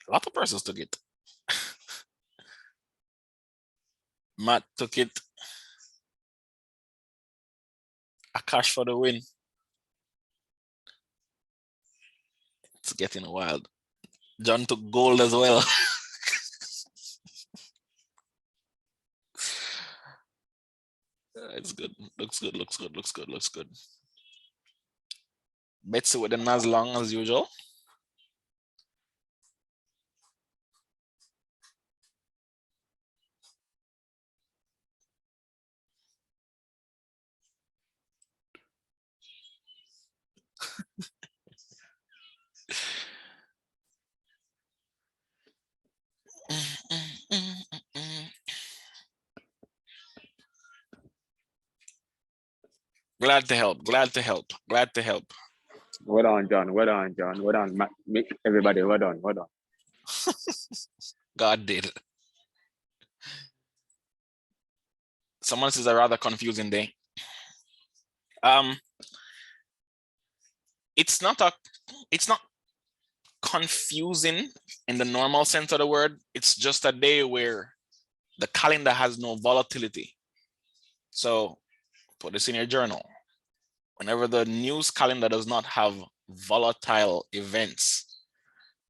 A lot of persons took it. Matt took it. Akash for the win. It's getting wild. John took gold as well. It's good. Looks good. Looks good. Looks good. Looks good. Betsy with the Naz long as usual. Glad to help. Glad to help. Glad to help. Well done, John. Well done, John. Well done, everybody. Well done. Well done. God did. Someone says a rather confusing day. It's not confusing in the normal sense of the word. It's just a day where the calendar has no volatility. So put this in your journal. Whenever the news calendar does not have volatile events,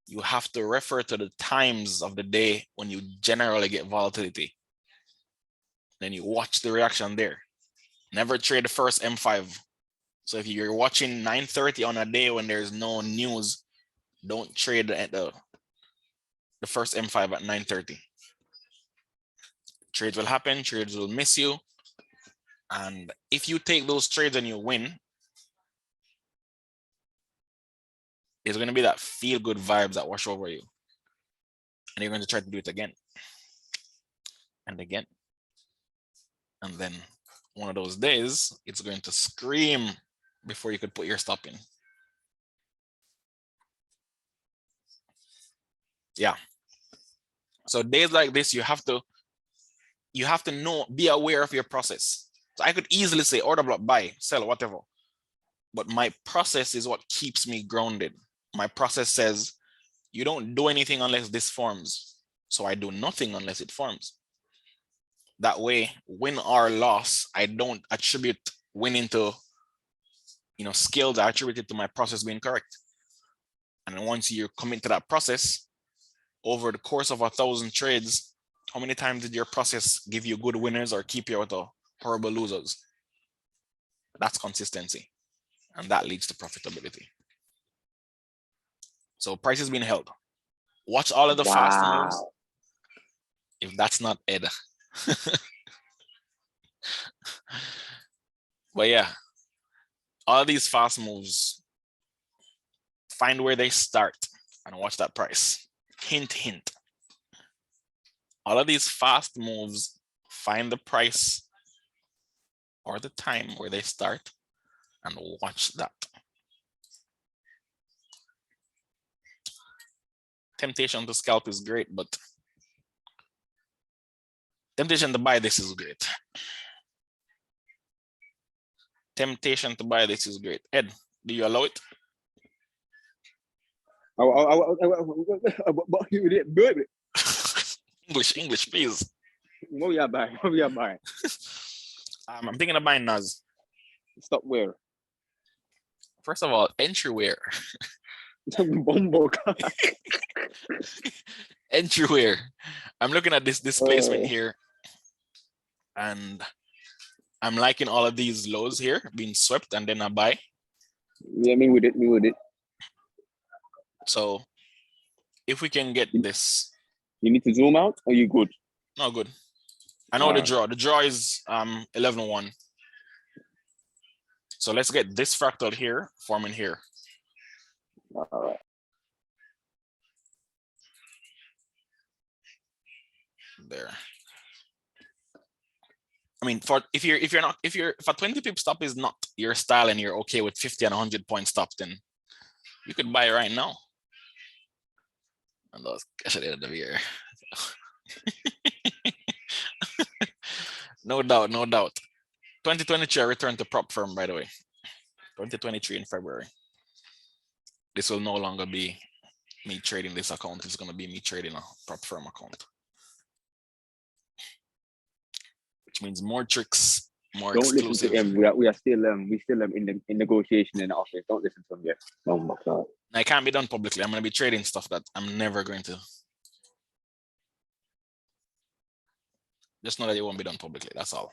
you have to refer to the times of the day when you generally get volatility. Then you watch the reaction there. Never trade the first M5. So if you're watching 9:30 on a day when there's no news, don't trade at the first M5 at 9:30. Trades will happen, trades will miss you. And if you take those trades and you win, there's going to be that feel good vibes that wash over you. And you're going to try to do it again and again. And then one of those days, it's going to scream before you could put your stop in. Yeah. So days like this, you have to know, be aware of your process. So I could easily say order block, buy, sell, whatever. But my process is what keeps me grounded. My process says, you don't do anything unless this forms. So I do nothing unless it forms. That way, win or loss, I don't attribute winning to, skills. I attribute it to my process being correct. And once you commit to that process, over the course of 1,000 trades, how many times did your process give you good winners or keep you out of horrible losers? That's consistency. And that leads to profitability. So price is being held. Watch all of the fast moves. If that's not Ed. But yeah, all these fast moves, find where they start and watch that price. Hint, hint. All of these fast moves, find the price or the time where they start and watch that. Temptation to scalp is great, but temptation to buy this is great. Temptation to buy this is great. Ed, do you allow it? English, please. What we are buying? What we are buying? I'm thinking of buying Nas. Stop where? First of all, entryware. Bumbo. Entryware. I'm looking at this displacement here, and I'm liking all of these lows here being swept, and then I buy. Yeah, me with it. So if we can get this. You need to zoom out, or you good? No, good. I know the draw. The draw is 11-1. So let's get this fractal here, forming here. All right. There. I mean, if a 20 pip stop is not your style and you're okay with 50 and 100 point stop, then you could buy right now. And those cash at the end of the year. No doubt, no doubt. 2023, I returned to prop firm, by the way. 2023 in February. This will no longer be me trading this account. It's going to be me trading a prop firm account. Which means more tricks, more Don't exclusive. listen to him. We still in negotiation in the office. Don't listen to him yet. Oh my God. It can't be done publicly. I'm going to be trading stuff that I'm never going to. Just know that it won't be done publicly. That's all.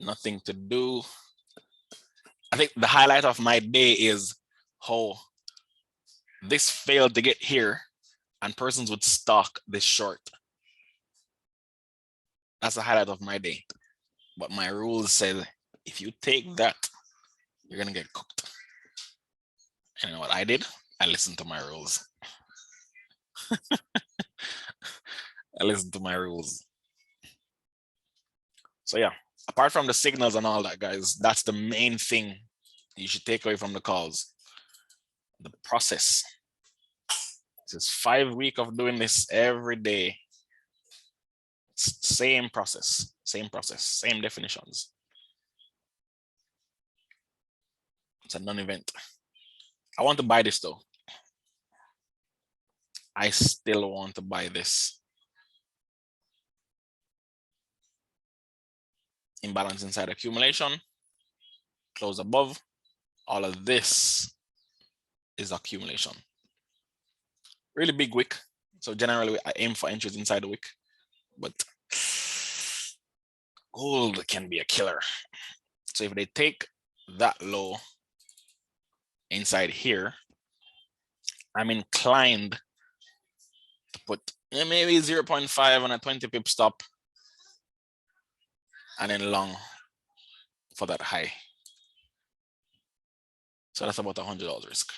Nothing to do. I think the highlight of my day is how this failed to get here and persons would stock this short. That's the highlight of my day. But my rules said, if you take that, you're going to get cooked. And you know what I did? I listened to my rules. I listened to my rules. So yeah, apart from the signals and all that, guys, that's the main thing you should take away from the calls. The process. This is 5 weeks of doing this every day. Same process, same definitions. It's a non-event. I want to buy this though. I still want to buy this. Imbalance inside accumulation, close above. All of this is accumulation. Really big wick. So generally I aim for entries inside the wick, but Gold can be a killer. So if they take that low inside here, I'm inclined to put maybe 0.5 on a 20 pip stop and then long for that high. So that's about $100 risk.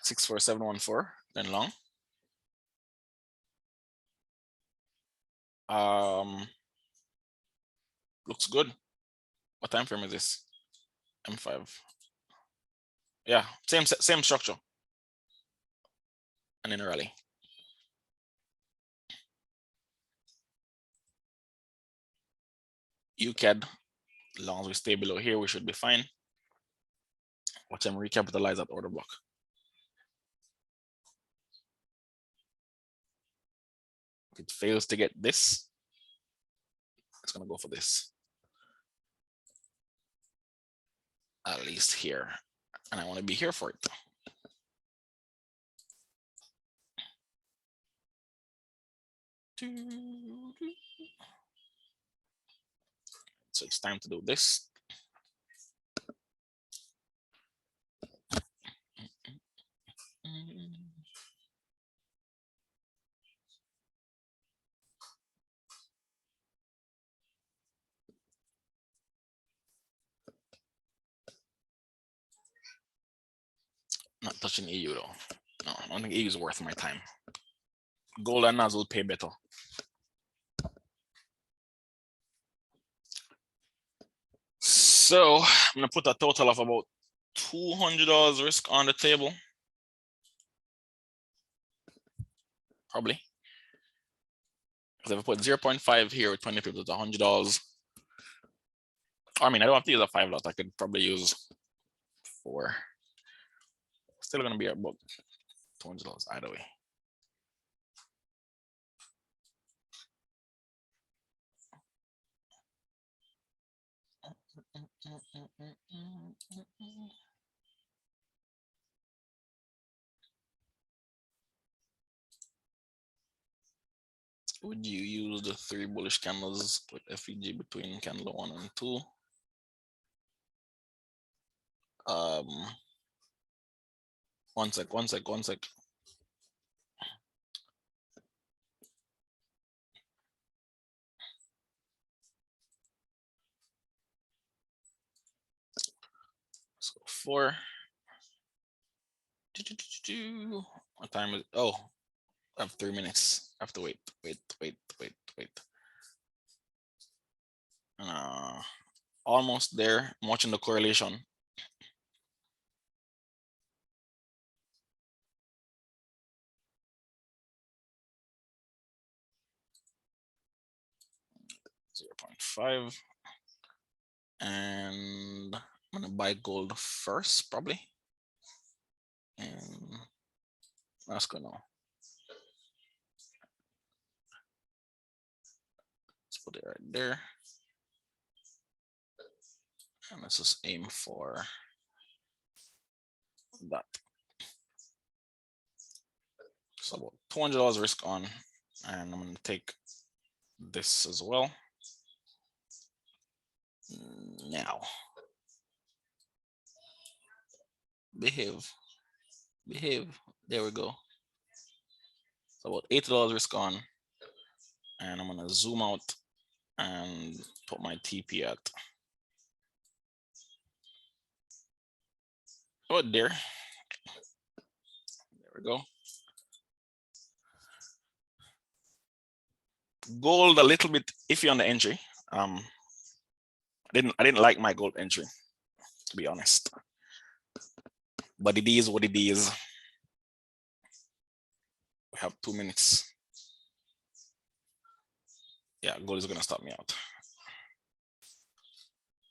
64714, then long. Looks good. What time frame is this? M5. Yeah, same structure. And then a rally. UCAD, as long as we stay below here, we should be fine. Watch them recapitalize that order block. If it fails to get this, it's gonna go for this. At least here. And I want to be here for it. So it's time to do this. Not touching EU though. No, I don't think EU is worth my time. Gold and NAS will pay better. So I'm gonna put a total of about $200 risk on the table. Probably. Because if I put 0.5 here with 20 pips, it's $100. I mean, I don't have to use a 5 lot. I could probably use 4. Still gonna be about $200 either way. Would you use the 3 bullish candles with FEG between candle 1 and 2? One sec. So 4. What time is it? Oh, I have 3 minutes. I have to wait. Almost there. I'm watching the correlation. .5, and I'm gonna buy gold first, probably. And that's good now. Let's put it right there. And let's just aim for that. So about $200 risk on, and I'm gonna take this as well. Now, behave. There we go. So about $8 risk on, and I'm gonna zoom out and put my TP at. Oh, there we go. Gold a little bit iffy on the entry. I didn't like my gold entry, to be honest. But it is what it is. We have 2 minutes. Yeah, gold is gonna stop me out.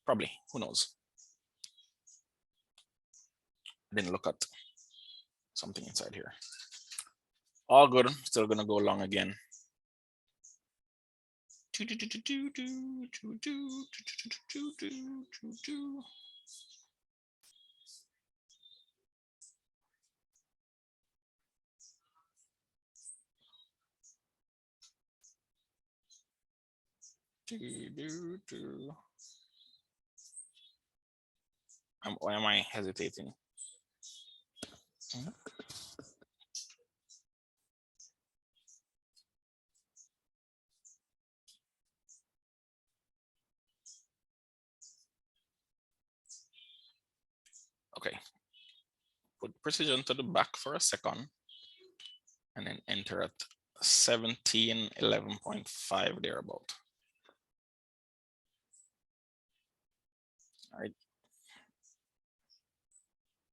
Probably, who knows? I didn't look at something inside here. All good, still gonna go long again. Why am I hesitating? Okay. Put precision to the back for a second and then enter at 1711.5 thereabout. All right.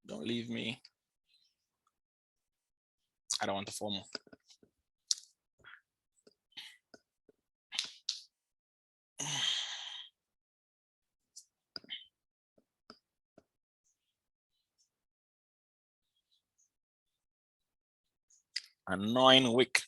Don't leave me. I don't want to FOMO. Annoying wick.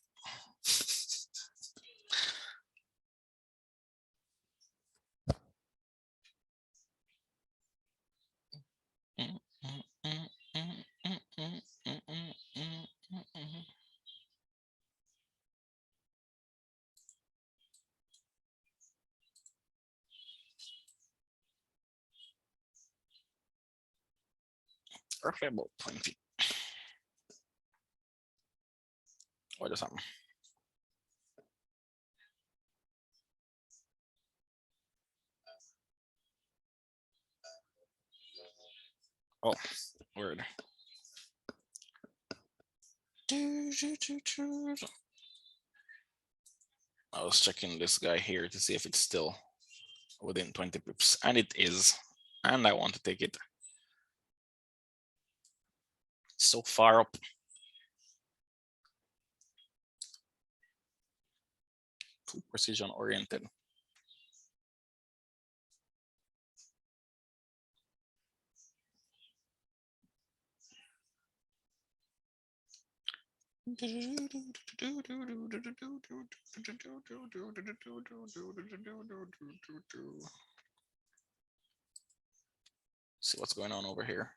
Roughly about 20. What just happened? Oh, word. I was checking this guy here to see if it's still within 20 pips, and it is. And I want to take it. So far up. Too precision oriented. See what's going on over here.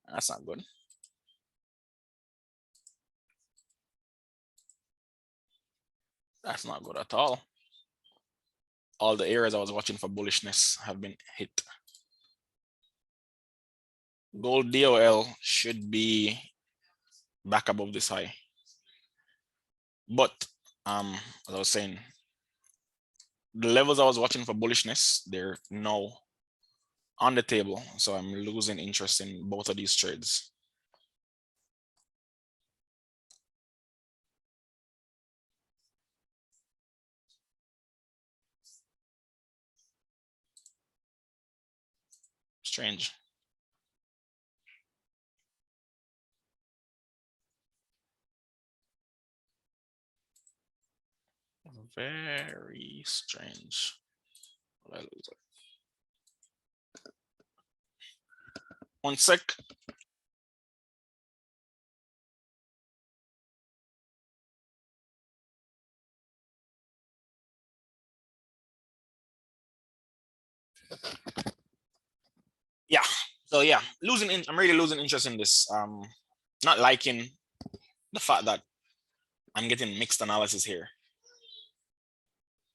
That's not good. That's not good at all. All the areas I was watching for bullishness have been hit. Gold DOL should be back above this high. But as I was saying, the levels I was watching for bullishness, they're now on the table. So I'm losing interest in both of these trades. Strange. Very strange. What I lose it? 1 sec. Yeah. So yeah, I'm really losing interest in this. Not liking the fact that I'm getting mixed analysis here.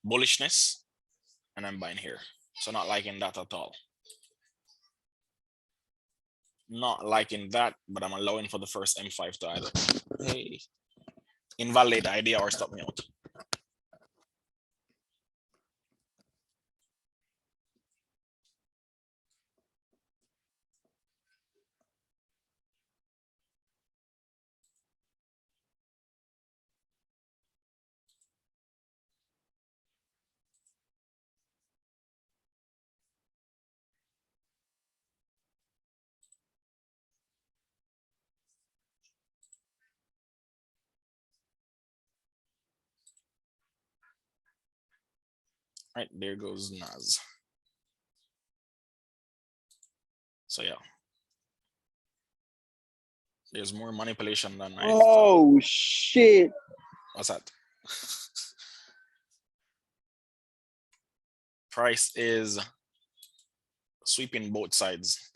Bullishness, and I'm buying here. So not liking that at all. Not liking that, but I'm allowing for the first M5 to either, hey, invalidate the idea or stop me out. Right, there goes Nas. So yeah. There's more manipulation than I thought. Oh shit! What's that? Price is sweeping both sides.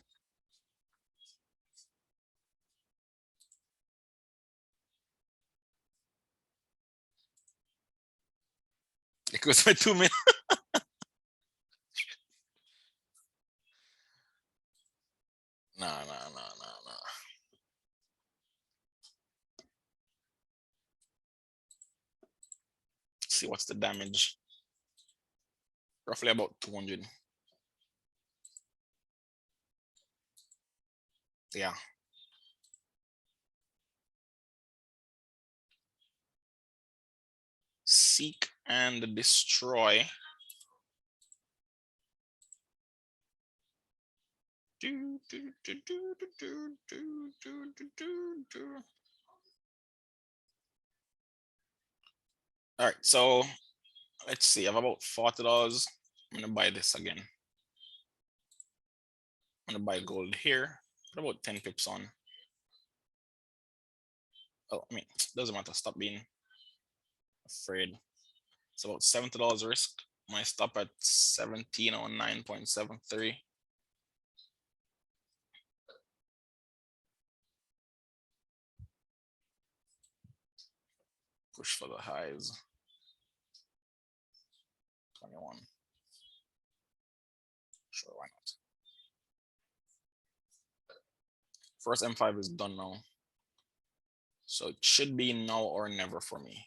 goes by 2 minutes. No. See what's the damage. Roughly about 200. Yeah. Seek and destroy. All right, so let's see. I have about $40. I'm gonna buy this again. I'm gonna buy gold here. Put about 10 pips on. Oh, I mean, doesn't matter. Stop being afraid. It's about $70 risk. My stop at 1709.73. Push for the highs. 21. Sure, why not? First M5 is done now. So it should be now or never for me.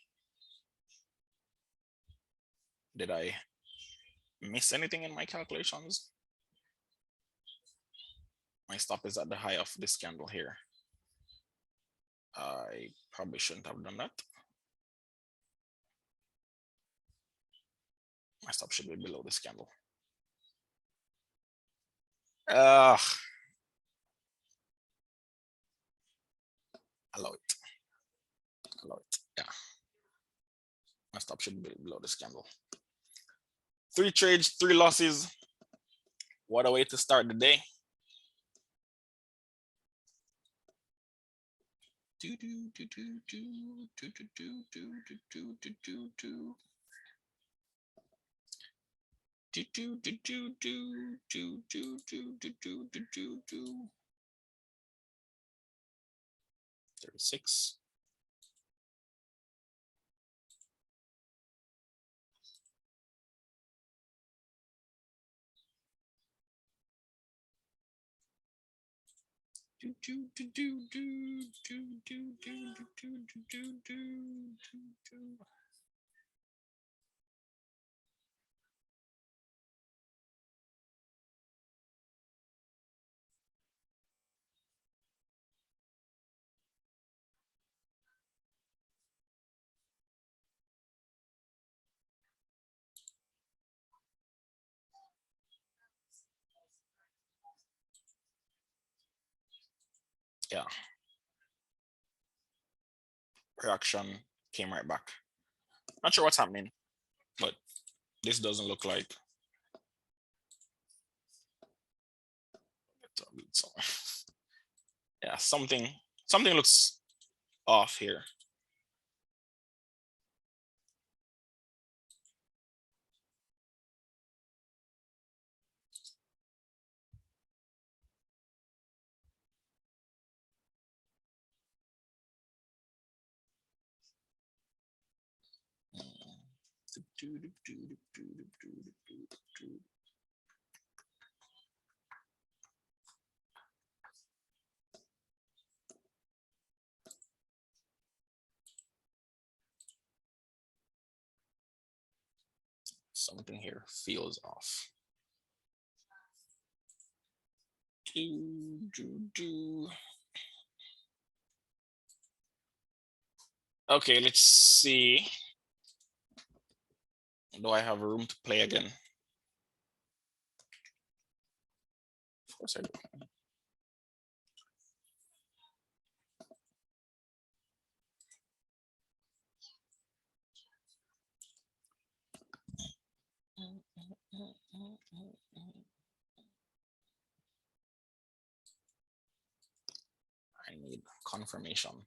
Did I miss anything in my calculations? My stop is at the high of this candle here. I probably shouldn't have done that. My stop should be below this candle. Allow it. Allow it. Yeah. My stop should be below this candle. 3 trades, 3 losses. What a way to start the day. $36. Yeah. Reaction came right back. Not sure what's happening, but this doesn't look like. So, yeah, something looks off here. Something here feels off. Okay, let's see. Do I have room to play again? Of course I do. I need confirmation.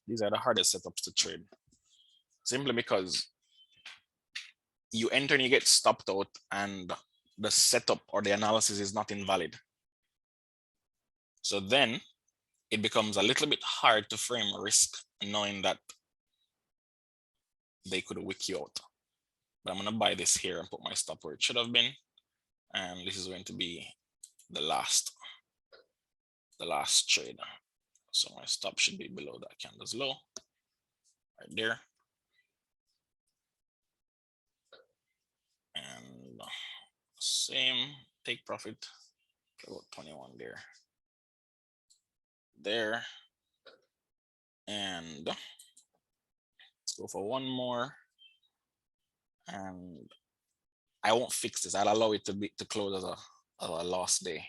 These are the hardest setups to trade. Simply because you enter and you get stopped out and the setup or the analysis is not invalid. So then it becomes a little bit hard to frame risk knowing that they could wick you out. But I'm gonna buy this here and put my stop where it should have been. And this is going to be the last trade. So my stop should be below that candle's low, right there. And same take profit, about 21 there. There. And let's go for one more. And I won't fix this. I'll allow it to close as a loss day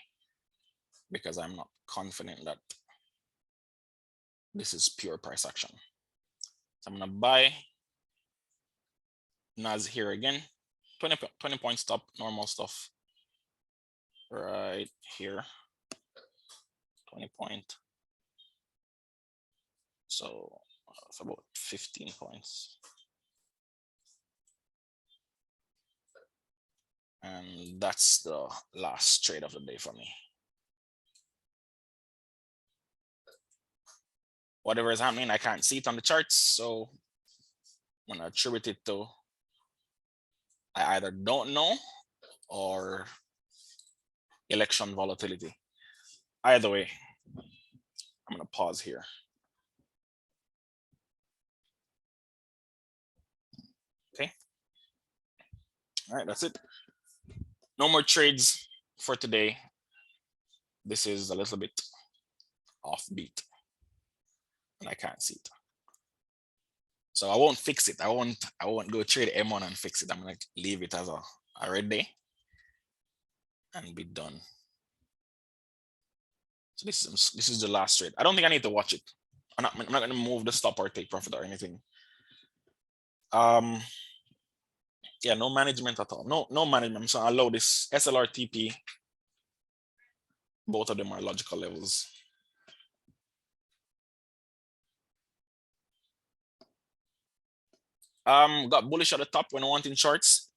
because I'm not confident that this is pure price action. So I'm gonna buy NAS here again, 20 point stop, normal stuff right here, 20 point. So it's about 15 points. And that's the last trade of the day for me. Whatever is happening, I can't see it on the charts. So I'm gonna attribute it to I either don't know or election volatility. Either way, I'm gonna pause here. Okay. All right, that's it. No more trades for today. This is a little bit offbeat and I can't see it. So I won't fix it. I won't go trade M1 and fix it. I'm gonna leave it as a red day and be done. So this is the last trade. I don't think I need to watch it. I'm not gonna move the stop or take profit or anything. Yeah, no management at all. No management. So I allow this SLR TP. Both of them are logical levels. Got bullish at the top when wanting shorts.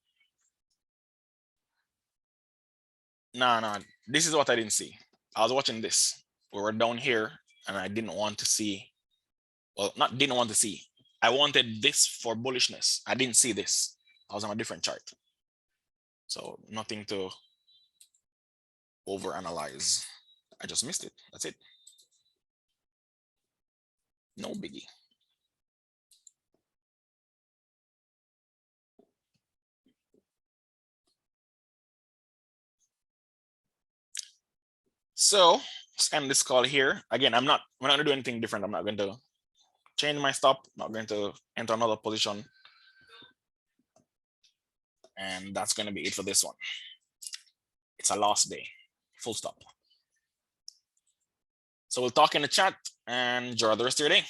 No, this is what I didn't see. I was watching this. We were down here and I didn't want to see, well, not didn't want to see. I wanted this for bullishness. I didn't see this. I was on a different chart. So nothing to overanalyze. I just missed it. That's it. No biggie. So let's end this call here. Again, we're not gonna do anything different. I'm not going to change my stop, not going to enter another position. And that's gonna be it for this one. It's a loss day, full stop. So we'll talk in the chat and enjoy the rest of your day.